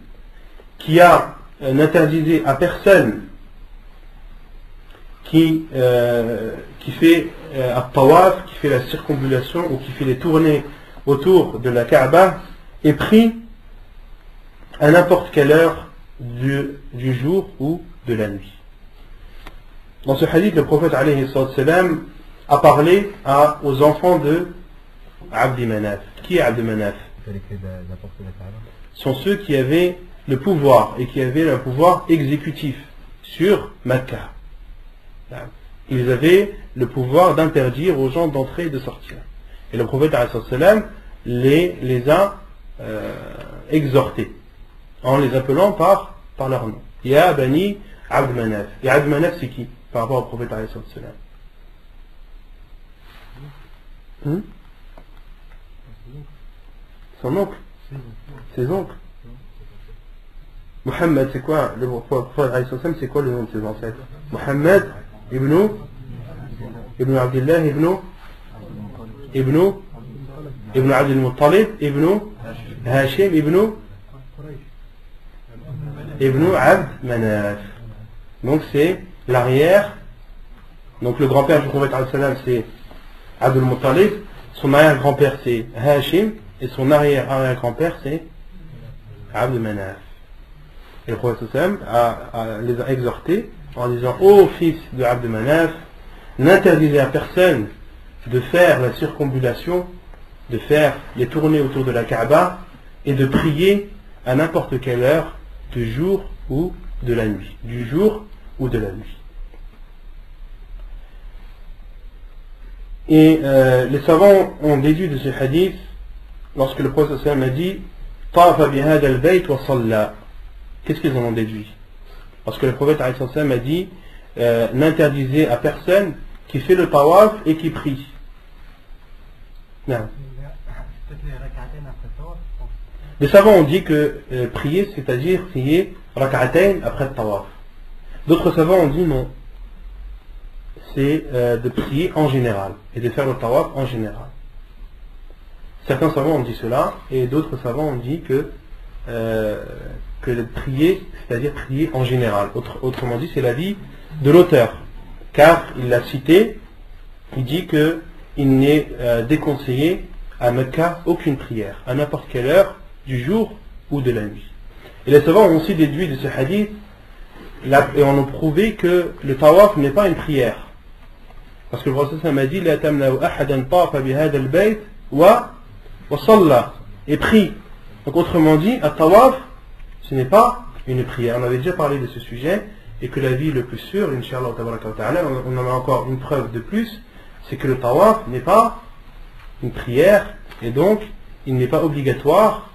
qui fait at-tawaf, qui fait la circumambulation ou qui fait les tournées autour de la Kaaba, et prie à n'importe quelle heure du jour ou de la nuit. Dans ce hadith, le prophète alayhi salam a parlé aux enfants de Abd Manaf. Qui est Abd Manaf? Ce sont ceux qui avaient le pouvoir et qui avaient un pouvoir exécutif sur Makkah. Ils avaient le pouvoir d'interdire aux gens d'entrer et de sortir. Et le prophète alayhi salam les a exhortés en les appelant par leur nom. Ya Bani Abd Manaf. Et Abd Manaf, c'est qui par rapport au prophète alayhi salam? Son oncle. Ses oncles. Muhammad, c'est quoi le prophète alayhi salam, c'est quoi le nom de ses ancêtres? Muhammad ibn Abdullah ibn Abd al-Muttalib ibn Hashim ibn Abd Manaf. Donc c'est l'arrière. Donc le grand-père du prophète alayhi salam c'est Abd al-Muttalib, son arrière-grand-père c'est Hashim, et son arrière-arrière-grand-père c'est Abd Manaf. Et le prophète sallam les a exhortés en disant: ô fils de Abd Manaf, n'interdisez à personne de faire la circumambulation, de faire les tournées autour de la Kaaba et de prier à n'importe quelle heure du jour ou de la nuit. Du jour ou de la nuit. Et les savants ont déduit de ce hadith, lorsque le prophète sallam a dit Tafa bihada al-bayt wa salla. Qu'est-ce qu'ils en ont déduit? Parce que le prophète sallam a dit n'interdisait à personne qui fait le tawaf et qui prie. Non. Peut-être les rak'atayn après le tawaf, je pense. Les savants ont dit que prier, c'est-à-dire prier rak'atayn après le tawaf. D'autres savants ont dit non. C'est de prier en général et de faire le tawaf en général. Certains savants ont dit cela et d'autres savants ont dit que de prier, c'est-à-dire prier en général. Autrement dit, c'est l'avis de l'auteur. Car il l'a cité, il dit que il n'est déconseillé à Mecca aucune prière, à n'importe quelle heure du jour ou de la nuit. Et les savants ont aussi déduit de ce hadith et on a prouvé que le tawaf n'est pas une prière. Parce que le prophète a dit La tamna'u ahadan tafa bihadha al-bayt wa salla et prie. Donc autrement dit, à tawaf, ce n'est pas une prière. On avait déjà parlé de ce sujet et que la vie le plus sûre, Inch'Allah, on en a encore une preuve de plus, c'est que le tawaf n'est pas une prière et donc il n'est pas obligatoire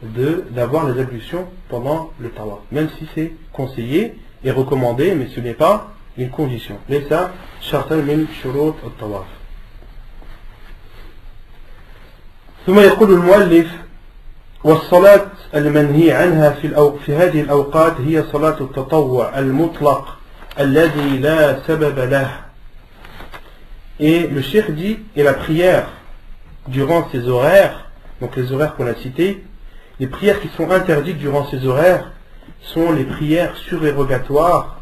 d'avoir les ablutions pendant le tawaf, même si c'est conseillé et recommandé, mais ce n'est pas une condition. Mais ça, shartan min shurut al-tawaf. ثم يقول المؤلف والصلاة المنهي عنها في هذه الأوقات هي صلاة التطوع المطلق الذي لا سبب له. Et le cheikh dit, et la prière durant ces horaires, donc les horaires qu'on a cités, les prières qui sont interdites durant ces horaires sont les prières surérogatoires,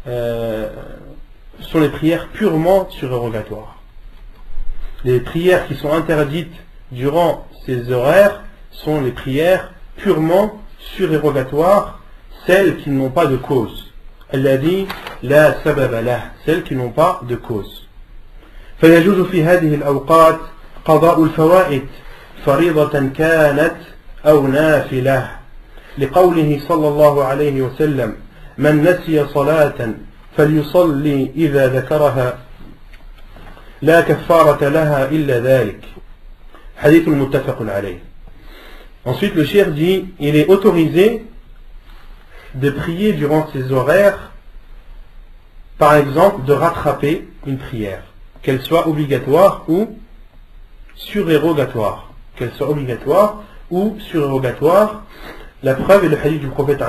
sont les prières purement surérogatoires. Les prières qui sont interdites durant ces horaires sont les prières purement surérogatoires, celles qui n'ont pas de cause. Elle a dit la sababa lah, celles qui n'ont pas de cause. فيجوز في هذه الأوقات قضاء الفوائد فريضة كانت أو نافلة لقوله صلى الله عليه وسلم من نسي صلاة فليصلي إذا ذكرها لا كفارة لها إلا ذلك حديث متفق عليه. Ensuite le cheikh dit il est autorisé de prier durant ces horaires, par exemple de rattraper une prière, qu'elle soit obligatoire ou surérogatoire. Qu'elle soit obligatoire ou surérogatoire. La preuve est le hadith du prophète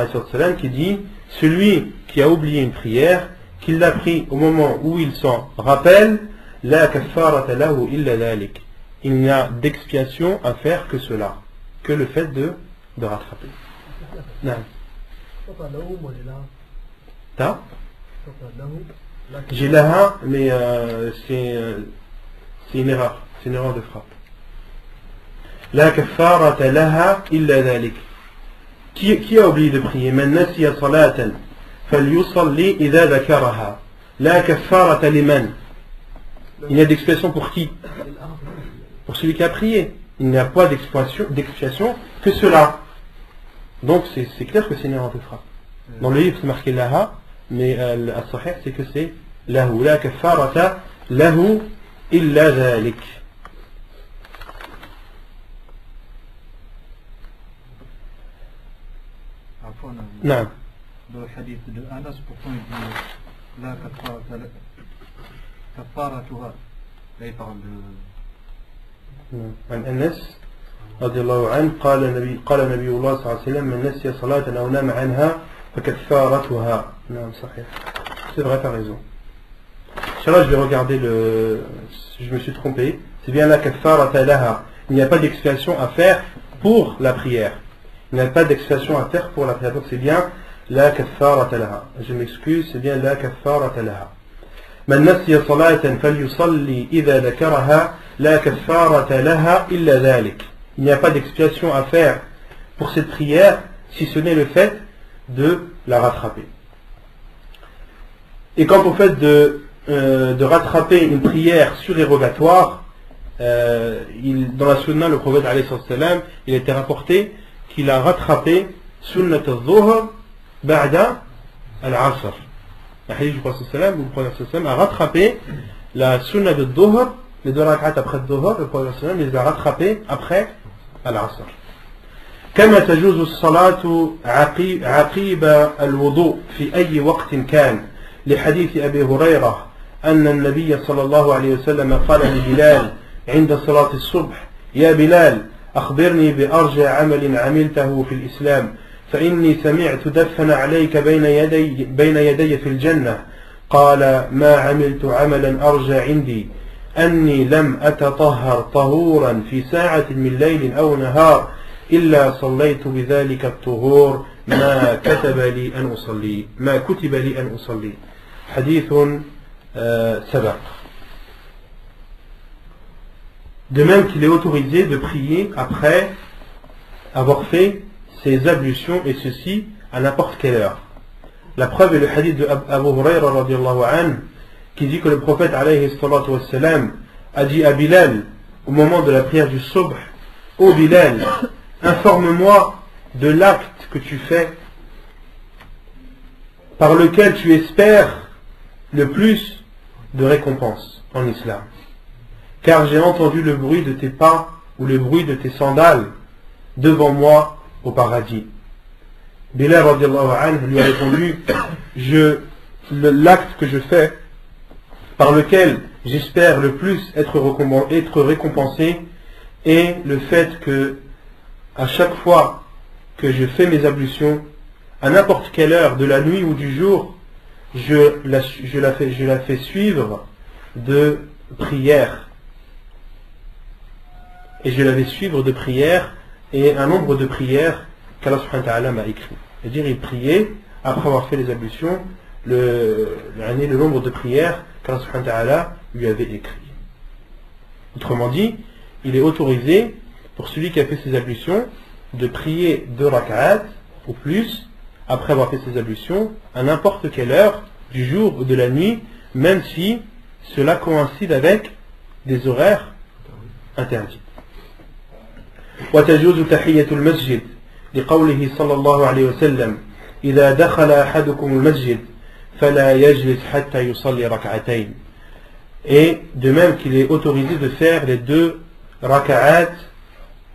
qui dit celui qui a oublié une prière, qu'il l'a pris au moment où il s'en rappelle, la kaffarata lahu illa dhalik. Il n'y a d'expiation à faire que cela, que le fait de rattraper. Non. Ta? J'ai laha, mais c'est une erreur. C'est une erreur de frappe. La kaffarata laha illa dhalik. Qui a oublié de prier? Man nasiya salatan falyusalli idha dhakaraha. La kaffarata liman. Il y a d'expiation pour qui? Pour celui qui a prié. Il n'y a pas d'expiation que cela. Donc c'est clair que c'est une erreur de frappe. Dans le livre c'est marqué laha, mais al-sahih c'est que c'est lahu. La kaffarata lahu illa dhalik. Non. Dans le hadith de Anas, pourquoi il dit la kaffaratuha? Là il parle de... عن أنس رضي الله عنه قال نبي الله صلى الله عليه وسلم من نسي صلاة أو نام عنها فكفارتها. نعم صحيح. C'est vrai, t'as raison. Inch'Allah, je vais regarder je me suis trompé. C'est bien la kaffarata laha. Il n'y a pas d'expiation à faire pour la prière. Il n'y a pas d'expiation à faire pour la prière. Donc c'est bien la kaffarata laha. Je m'excuse, c'est bien la kaffarata laha. من نسي صلاة فليصلي إذا ذكرها لا كفارة لها إلا ذلك. Il n'y a pas d'expiation à faire pour cette prière si ce n'est le fait de la rattraper. Et quant au fait de rattraper une prière surérogatoire, dans la sunna, le prophète alayhi salam, il était rapporté qu'il a rattrapé sunnat al-dhuhr ba'da al-asr. Le hadith du prophète sallam, où le prophète sallam a rattrapé la sunna de dhuhr, les deux rak'at après le dhuhr, le prophète sallam les a rattrapés après al-asr. كما تجوز الصلاة عقيب الوضوء في أي وقت كان لحديث أبي هريرة أن النبي صلى الله عليه وسلم قال لبلال عند صلاة الصبح يا بلال أخبرني بأرجى عمل عملته في الإسلام فإني سمعت دفن عليك بين يدي في الجنة قال ما عملت عملا أرجى عندي أني لم أتطهر طهورا في ساعة من ليل أو نهار إلا صليت بذلك الطهور ما كتب لي أن أصلي حديث سبق. De même qu'il est autorisé de prier après avoir fait ses ablutions et ceci à n'importe quelle heure. La preuve est le hadith de Abu Hurayra radiyallahu anhu qui dit que le prophète alayhi salatu wassalam a dit à Bilal au moment de la prière du subh: ô Bilal, informe-moi de l'acte que tu fais par lequel tu espères le plus de récompense en islam. Car j'ai entendu le bruit de tes pas ou le bruit de tes sandales devant moi au paradis. Bilal radiallahu anhu lui a répondu: l'acte que je fais par lequel j'espère le plus être récompensé est le fait que à chaque fois que je fais mes ablutions, à n'importe quelle heure de la nuit ou du jour, je la fais suivre de prières. Et je la vais suivre de prières et un nombre de prières qu'Allah subhanahu wa ta'ala m'a écrit. C'est-à-dire, il priait, après avoir fait les ablutions, le nombre de prières qu'Allah subhanahu wa ta'ala lui avait écrit. Autrement dit, il est autorisé pour celui qui a fait ses ablutions de prier 2 rak'at ou plus après avoir fait ses ablutions à n'importe quelle heure du jour ou de la nuit, même si cela coïncide avec des horaires interdits. وتجوز تحية المسجد لقوله صلى الله عليه وسلم إذا دخل أحدكم المسجد فلا يجلس حتى يصلي ركعتين. Et de même qu'il est autorisé de faire les 2 raka'at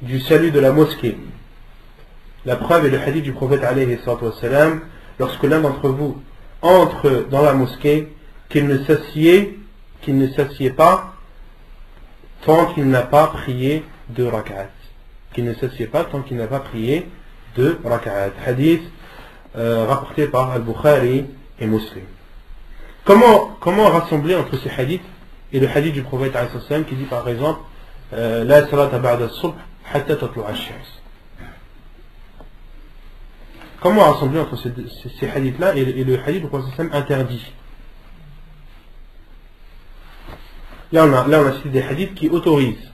du salut de la mosquée. La preuve est le hadith du prophète alayhi salatu wassalam, lorsque l'un d'entre vous entre dans la mosquée, qu'il ne s'assied pas tant qu'il n'a pas prié 2 raka'at. Qu'il ne s'assied pas tant qu'il n'a pas prié 2 raka'at. Hadith rapporté par Al-Bukhari et Muslim. Comment rassembler entre ces hadiths et le hadith du prophète alayhi salatu wassalam qui dit par exemple La salata ba'da as-subh hatta tatlu'a ash-shams. Comment rassembler entre ces hadiths-là et le hadith du prophète interdit? Là on a cité des hadiths qui autorisent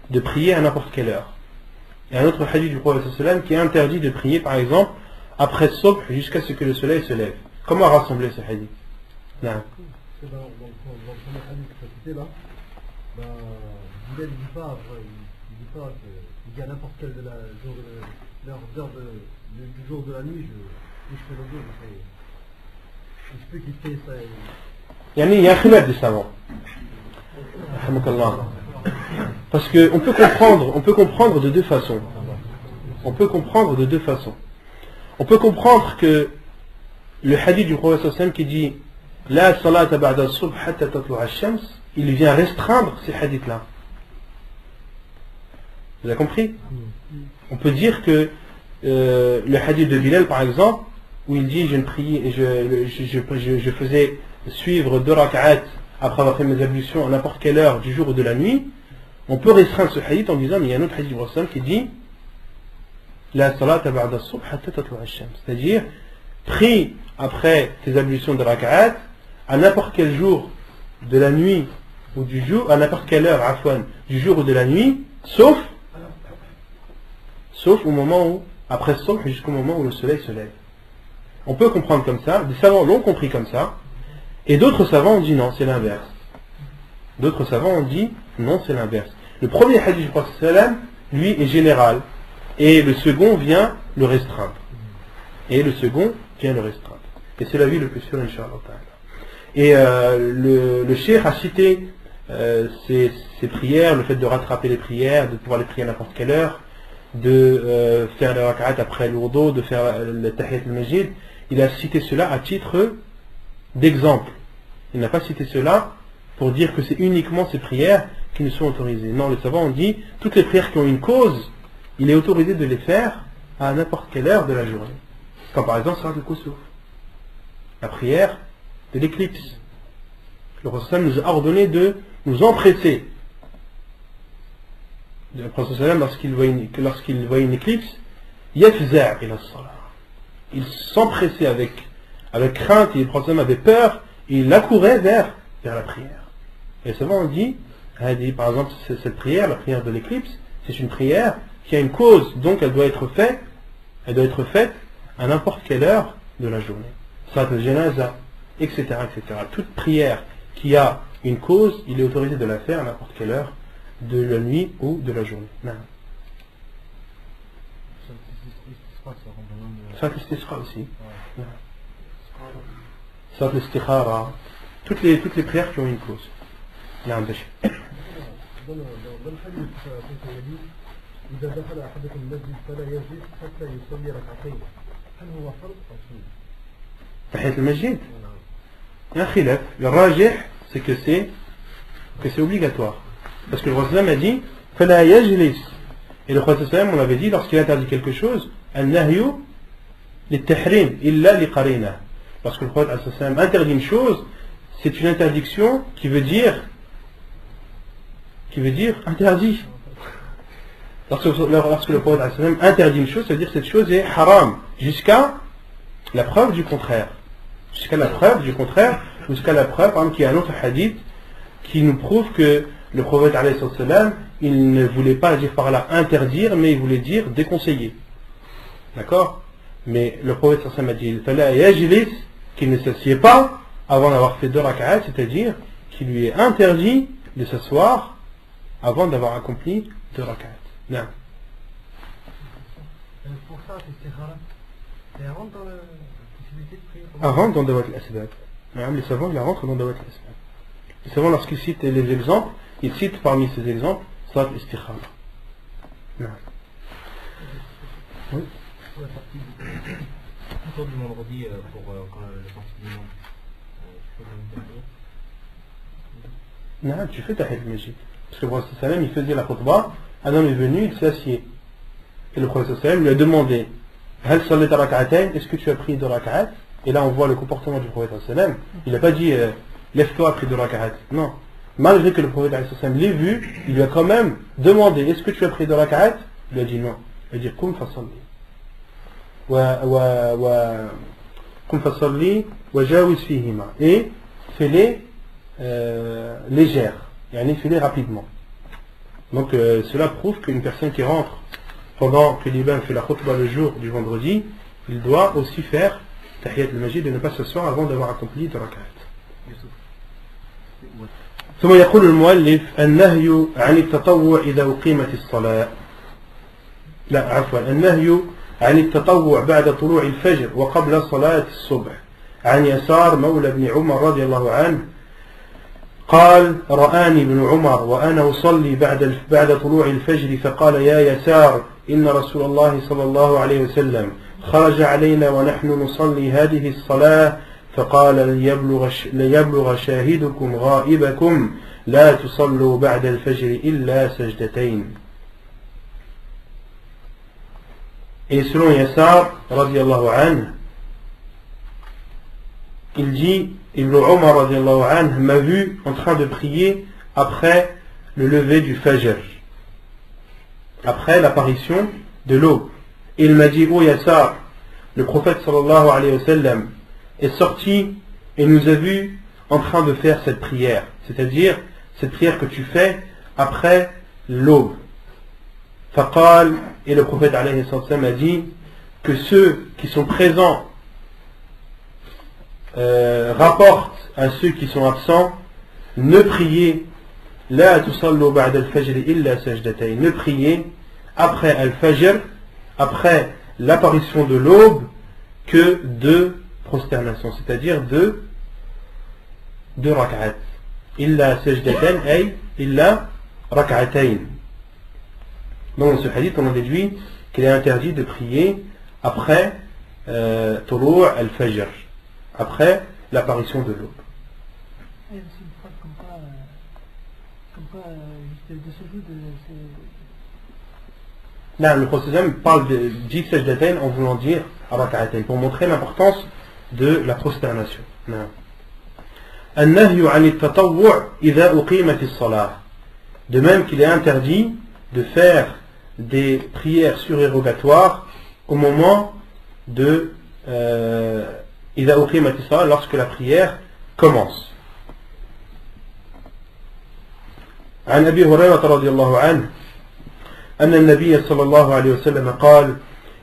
de prier à n'importe quelle heure. Et un autre hadith du prophète qui interdit de prier par exemple après subh jusqu'à ce que le soleil se lève. Comment rassembler ces hadiths? Non. Dans le premier hadith que tu as cité là, il ne dit pas qu'il dit à n'importe quelle heure du jour de la nuit, je fais le dos, je peux quitter ça. Il y a un khilaf des savants. Parce qu'on peut comprendre de 2 façons. On peut comprendre que le hadith du prophète qui dit La salata ba'da as-subh hatta tatlu'a ash-shams, il vient restreindre ces hadiths-là. Vous avez compris? On peut dire que le hadith de Bilal par exemple, où il dit je faisais suivre 2 rak'at après avoir fait mes ablutions à n'importe quelle heure du jour ou de la nuit, on peut restreindre ce hadith en disant mais il y a un autre hadith du prophète qui dit La salata ba'da as-subh hatta tatlu'a ash-shams, c'est-à-dire prie après tes ablutions de rak'at à n'importe quel jour de la nuit ou du jour, à n'importe quelle heure du jour ou de la nuit, sauf au moment où, après subh jusqu'au moment où le soleil se lève. On peut comprendre comme ça, des savants l'ont compris comme ça, et d'autres savants ont dit non, c'est l'inverse. D'autres savants ont dit non, c'est l'inverse. Le premier hadith du prophète, lui, est général, et le second vient le restreindre. Et c'est la vie le plus sûre, Inch'Allah. Et le cheikh a cité ces prières, le fait de rattraper les prières, de pouvoir les prier à n'importe quelle heure, de faire les rak'at après le wudu, de faire le tahiyat al-masjid. Il a cité cela à titre d'exemple. Il n'a pas cité cela pour dire que c'est uniquement ces prières qui nous sont autorisées. Non, les savants ont dit, toutes les prières qui ont une cause, il est autorisé de les faire à n'importe quelle heure de la journée. Comme par exemple, Salat al-Kusuf, la prière de l'éclipse. Le Prophète nous a ordonné de nous empresser. Le Prophète lorsqu'il voyait une éclipse, yafza' ila as-salat. Il s'empressait avec crainte, et le Prophète avait peur, et il accourait vers la prière. Et souvent on dit, par exemple, cette prière, la prière de l'éclipse, c'est une prière qui a une cause, donc elle doit être faite à n'importe quelle heure de la journée. Salat al-Janaza, etc., etc. Toute prière qui a une cause, il est autorisé de la faire à n'importe quelle heure de la nuit ou de la journée. Salat al-Istisqa aussi. Salat al-Istikhara. Toutes les prières qui ont une cause. dans le hadith, إذا دخل أحدكم المسجد فلا يجلس حتى يصلي ركعتين هل هو فرض أو سنة؟ تحية المسجد؟ Il y a un khilaf. Le rajih, c'est que c'est obligatoire. Parce que le Prophète a dit فلا يجلس. Et le Prophète on avait dit lorsqu'il interdit quelque chose, النهي للتحريم إلا لقرينة. Lorsque le Prophète interdit une chose, c'est une interdiction qui veut dire interdit. Lorsque le Prophète interdit une chose, ça veut dire que cette chose est haram jusqu'à la preuve du contraire. Jusqu'à la preuve, par exemple, qu'il y a un autre hadith qui nous prouve que le Prophète il ne voulait pas dire par là interdire, mais il voulait dire déconseiller. D'accord? Mais le Prophète a dit qu'il ne s'assied pas avant d'avoir fait 2 rak'at, c'est-à-dire qu'il lui est interdit de s'asseoir avant d'avoir accompli 2 rak'at. Non. Pour ça, elle rentre dans la possibilité de prier. Elle rentre dans Dawat al-Asbab. Les savants, ils rentrent dans Dawat al-Asbab. Les savants, lorsqu'ils citent les exemples, ils citent parmi ces exemples Salat al-Istikhara. Non. Oui. Pour la partie du vendredi, pour quand la sortie du monde, Non, tu fais Tahiyat al-Masjid. Parce que le Prophète sallam, il faisait la khutbah, un homme est venu, il s'est assied. Et le Prophète sallam lui a demandé Hal sallayta rak'atayn, est-ce que tu as pris 2 rak'at? Et là on voit le comportement du Prophète sallam. Il n'a pas dit lève-toi après 2 rak'at. Non. Malgré que le Prophète sallam l'ait vu, il lui a quand même demandé est-ce que tu as pris 2 rak'at? Il a dit non. Il a dit Qum fasalli. Qum fasalli wa jawiz fihima. Et fais-les légères. Yani fais-les rapidement. Donc cela prouve qu'une personne qui rentre pendant que l'imam fait la khutbah le jour du vendredi, il doit aussi faire Tahiyat al-Masjid et ne pas s'asseoir avant d'avoir accompli 2 rak'at. ثم يقول المؤلف النهي عن التطوع إذا أقيمت الصلاة. لا عفوا، النهي عن التطوع بعد طلوع الفجر وقبل صلاة الصبح. عن يسار مولى بن عمر رضي الله عنه قال رآني ابن عمر وأنا أصلي بعد طلوع الفجر فقال يا يسار إن رسول الله صلى الله عليه وسلم خرج علينا ونحن نصلي هذه الصلاة فقال ليبلغ شاهدكم غائبكم لا تصلوا بعد الفجر إلا سجدتين. Et selon Yassar radiallahu anhu, il dit Ibn Umar radiallahu anhu m'a vu en train de prier après le lever du Fajr, après l'apparition de l'aube. Et il m'a dit oh Yassar, le prophète sallallahu alayhi wa sallam est sorti et nous a vus en train de faire cette prière, c'est-à-dire cette prière que tu fais après l'aube. Faqal, et le prophète alayhi wa sallam a dit que ceux qui sont présents rapportent à ceux qui sont absents ne priez la tusallu ba'da al-fajr illa sajdatayn, ne priez après al-fajr, après l'apparition de l'aube, que 2 prosternations, c'est-à-dire 2 rak'at. Illa sajdatayn ay illa rak'atayn. Donc dans ce hadith on a déduit qu'il est interdit de prier après Tulu' al-fajr, après l'apparition de l'aube. Il y a aussi une phrase comme quoi juste de ce jour, Là, le prophète parle de 10 sajdatayn en voulant dire rak'atayn, pour montrer l'importance de la prosternation. النهي عن التطوع إذا أقيمت الصلاة. De même qu'il est interdit de faire des prières surérogatoires au moment de إذا أقيمت الصلاة, lorsque la prière commence. عن أبي هريرة رضي الله عنه أن النبي صلى الله عليه وسلم قال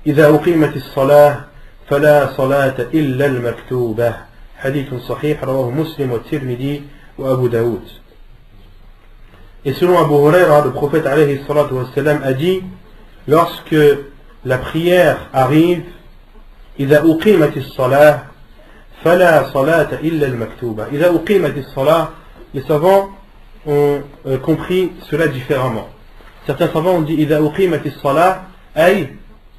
إذا أقيمت الصلاة فلا صلاة إلا المكتوبة. حديث صحيح رواه مسلم والترمذي وأبو داود. Et selon Abu Huraira, le prophète alayhi salatu wassalam a dit, lorsque la prière arrive, إذا أقيمت الصلاة فلا صلاة إلا المكتوبة. إذا أقيمت الصلاة, les savants ont compris cela différemment. Certains savants ont dit إذا أقيمت الصلاة أي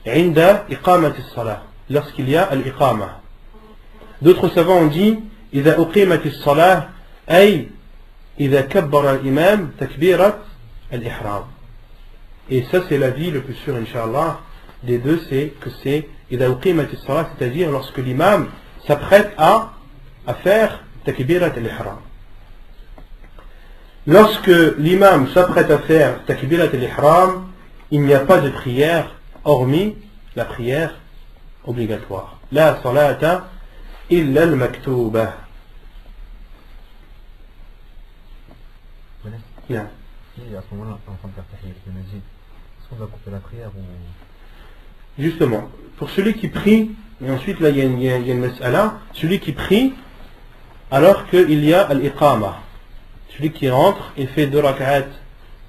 عند إقامة الصلاة, lorsqu'il y a al-iqama. D'autres savants ont dit إذا أقيمت الصلاة أي إذا كبر الإمام تكبيرة الإحرام. Et ça c'est l'avis le plus sûr Inch'Allah des deux, c'est que c'est إذا أقيمت الصلاة, c'est-à-dire lorsque l'imam s'apprête à faire takbirat al-ihram. Lorsque l'imam s'apprête à faire takbirat al-ihram, il n'y a pas de prière hormis la prière obligatoire. La salata illa al-maktuba. Bien. Et à ce moment-là, on est en train de faire tahiyat al-masjid. Est-ce qu'on doit couper la prière ou... Justement, pour celui qui prie, et ensuite là il y a une mas'ala, celui qui prie alors qu'il y a al-iqama, celui qui rentre et fait 2 rak'at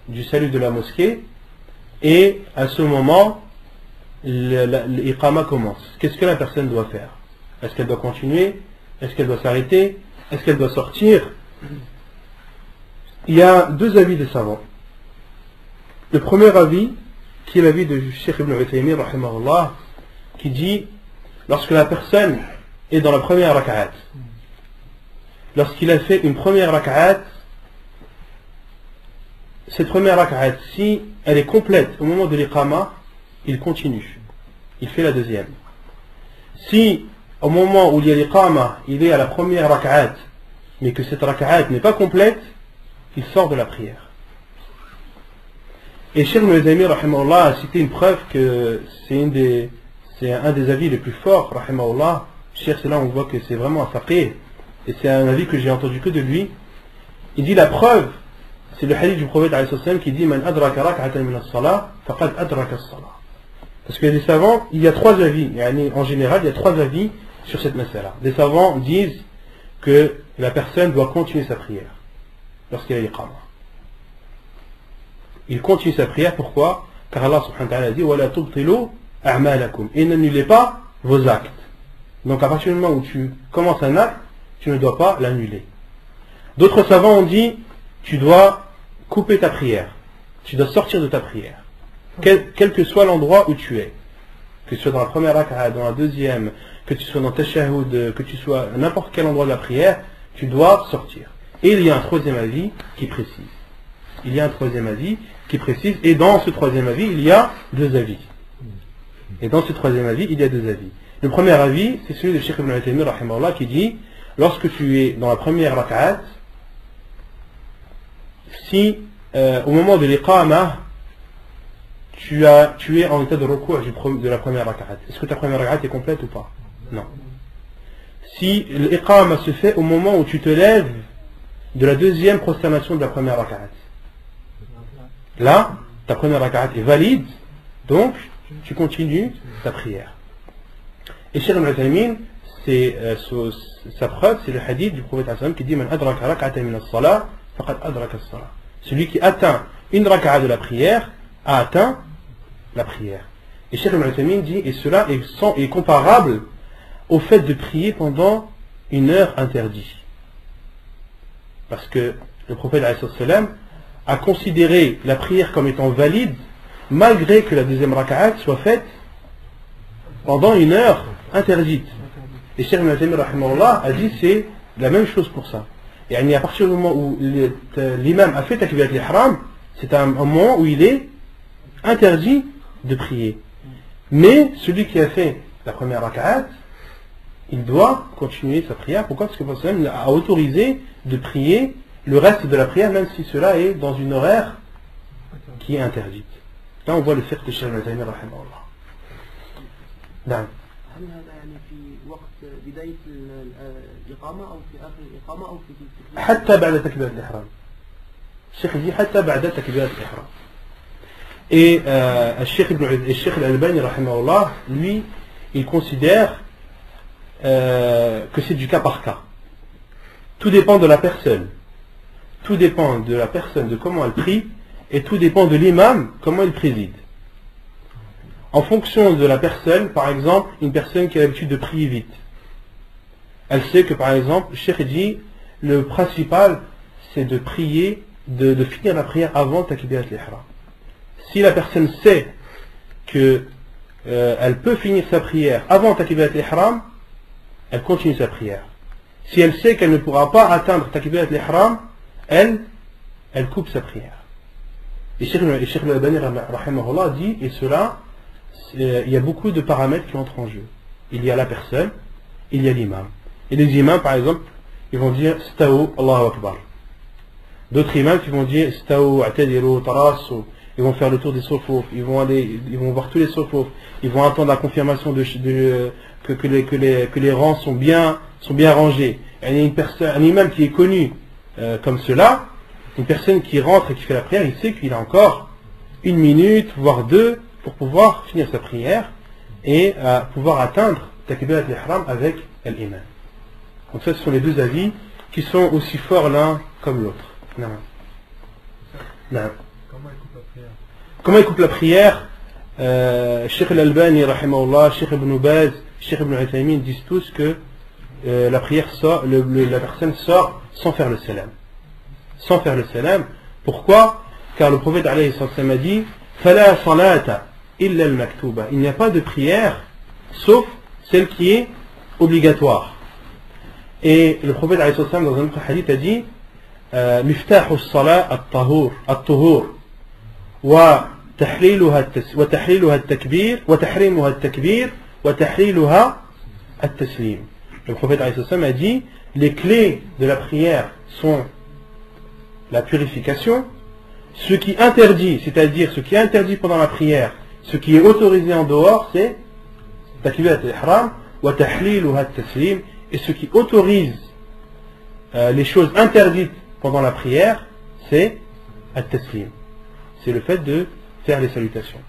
du salut de la mosquée, et à ce moment l'iqama commence. Qu'est-ce que la personne doit faire? Est-ce qu'elle doit continuer? Est-ce qu'elle doit s'arrêter? Est-ce qu'elle doit sortir? Il y a 2 avis des savants. Le premier avis, qui est l'avis de Cheikh Ibn Uthaymin rahimahullah, qui dit lorsque la personne est dans la première rak'at, lorsqu'il a fait une première rak'at, cette première rak'at, si elle est complète au moment de l'iqama, il continue, il fait la deuxième. Si au moment où il y a l'iqama, il est à la première rak'at, mais que cette rak'at n'est pas complète, il sort de la prière. Et Cheikh Ibn Uthaymin rahimahullah a cité une preuve que c'est un des avis les plus forts rahimahullah. Cheikh, c'est là où on voit que c'est vraiment un faqih, et c'est un avis que j'ai entendu que de lui. Il dit la preuve, c'est le hadith du prophète alayhi sallam qui dit Man adraka rak'atan min as-salah faqad adraka as-salah. Parce que les savants, il y a 3 avis, en général il y a 3 avis sur cette masala. Les savants disent que la personne doit continuer sa prière lorsqu'il y a l'iqama. Il continue sa prière, pourquoi? Car Allah subhanahu wa ta'ala dit وَلَا تُبْطِلُوا أَعْمَالَكُمْ, et n'annulez pas vos actes. Donc à partir du moment où tu commences un acte, tu ne dois pas l'annuler. D'autres savants ont dit tu dois couper ta prière, tu dois sortir de ta prière, quel que soit l'endroit où tu es, que tu sois dans la première rak'a, dans la deuxième, que tu sois dans tashahhud, que tu sois à n'importe quel endroit de la prière, tu dois sortir. Et il y a un troisième avis qui précise. Il y a un troisième avis qui précise, et dans ce troisième avis, il y a 2 avis. Et dans ce troisième avis, il y a 2 avis. Le premier avis, c'est celui de Cheikh Ibn Uthaymin rahimahullah qui dit, lorsque tu es dans la première rak'at, si au moment de l'iqama, tu es en état de recours de la première rak'at, est-ce que ta première rak'at est complète ou pas? Non. Si l'iqama se fait au moment où tu te lèves de la deuxième prosternation de la première rak'at, là, ta première rak'at est valide, donc tu continues ta prière. Et Cheikh Ibn Uthaymin, sa preuve, c'est le hadith du prophète qui dit Man adraka rak'atan min as-salah faqad adraka as-salah. Celui qui atteint une rak'a de la prière a atteint la prière. Et Cheikh Ibn Uthaymin dit, et cela est comparable au fait de prier pendant une heure interdite. Parce que le prophète a considéré la prière comme étant valide, malgré que la deuxième rak'at soit faite pendant une heure interdite. Et Cheikh Ibn Taymiyyah rahimahullah a dit c'est la même chose pour ça. Et à partir du moment où l'imam a fait takbirat l'ihram, c'est un moment où il est interdit de prier. Mais celui qui a fait la première raka'at, il doit continuer sa prière. Pourquoi? Parce que le prophète a autorisé de prier le reste de la prière, même si cela est dans une horaire qui est interdite. Là on voit le fait de Cheikh Ibn Taymiyyah rahimahullah. نعم. هل هذا يعني في وقت بداية الإقامة أو في آخر الإقامة أو في التكبير؟ حتى بعد تكبيرة الإحرام. الشيخ dit حتى بعد تكبيرة الإحرام. Et Cheikh Al-Albani rahimahullah, lui, il considère que c'est du cas par cas. Tout dépend de la personne. Tout dépend de la personne, de comment elle prie, et tout dépend de l'imam, comment il préside. En fonction de la personne, par exemple, une personne qui a l'habitude de prier vite, elle sait que par exemple, le Cheikh dit, le principal, c'est de prier, de finir la prière avant Takbirat al-Ihram. Si la personne sait que elle peut finir sa prière avant Takbirat al-Ihram, elle continue sa prière. Si elle sait qu'elle ne pourra pas atteindre Takbirat al-Ihram, elle coupe sa prière. Et Cheikh Al-Albani rahimahullah dit, et cela, il y a beaucoup de paramètres qui entrent en jeu. Il y a la personne, il y a l'imam. Et les imams, par exemple, ils vont dire Staou, Allahu Akbar. D'autres imams qui vont dire Staou, Atadiru, Tarasu. Ils vont faire le tour des sofouf, ils vont voir tous les sofouf, ils vont attendre la confirmation que les rangs sont bien rangés. Il y a un imam qui est connu comme cela, une personne qui rentre et qui fait la prière, il sait qu'il a encore 1 minute, voire 2, pour pouvoir finir sa prière et pouvoir atteindre Takbirat al-Ihram avec l'imam. Donc ça, ce sont les deux avis qui sont aussi forts l'un comme l'autre. Non. Non. Comment il coupe la prière? Cheikh Al-Albani rahimahullah, Cheikh Ibn Baz, Cheikh Ibn Uthaymin disent tous que la prière sort, la personne sort sans faire le salam. Sans faire le salam. Pourquoi? Car le prophète alayhi sallam a dit Fala salata illa al-maktuba. Il n'y a pas de prière sauf celle qui est obligatoire. Et le prophète alayhi sallam dans un autre hadith a dit Miftahu as-salat at-tahur وتحليلها التكبير وتحريمها التكبير وتحليلها التسليم. Le prophète a dit les clés de la prière sont la purification, ce qui interdit, c'est-à-dire ce qui est interdit pendant la prière, ce qui est autorisé en dehors, c'est takbirat al-ihram wa tahliluha at-taslim, et ce qui autorise les choses interdites pendant la prière, c'est at-taslim. C'est le fait de faire les salutations.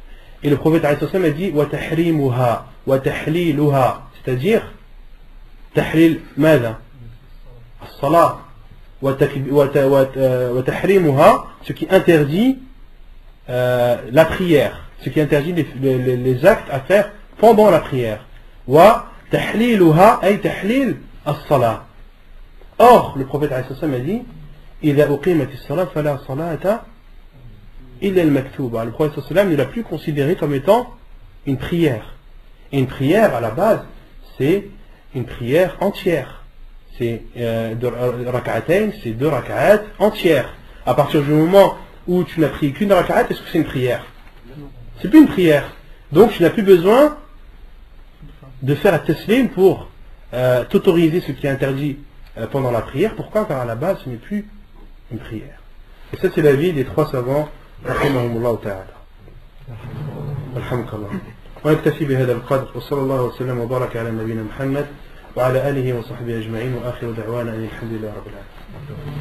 Et le prophète a dit وَتَحْرِيمُهَا وَتَحْلِيلُهَا, c'est-à-dire تحليل ماذا؟ الصلاة وتحريمها, ce qui interdit la prière, ce qui interdit les actes à faire pendant la prière. وَتَحْلِيلُهَا أي تحليل الصلاة. Or, le prophète a dit إِذَا أُقِيمَتِ الصَّلَاةُ فَلَا صَلَاةَ إِلَّا الْمَكْتُوبَةَ. Le prophète sallam ne l'a plus considéré comme étant une prière. Et une prière, à la base, c'est une prière entière. C'est rak'atayn, c'est 2 rak'at entières. À partir du moment où tu n'as pris qu'une rak'at, est-ce que c'est une prière? C'est plus une prière. Donc tu n'as plus besoin de faire un taslim pour t'autoriser ce qui est interdit pendant la prière. Pourquoi? Car à la base, ce n'est plus une prière. Et ça, c'est l'avis des 3 savants. رحمهم الله تعالى. الحمد لله. ونكتفي بهذا القدر وصلى الله وسلم وبارك على نبينا محمد وعلى آله وصحبه أجمعين وآخر دعوانا أن الحمد لله رب العالمين.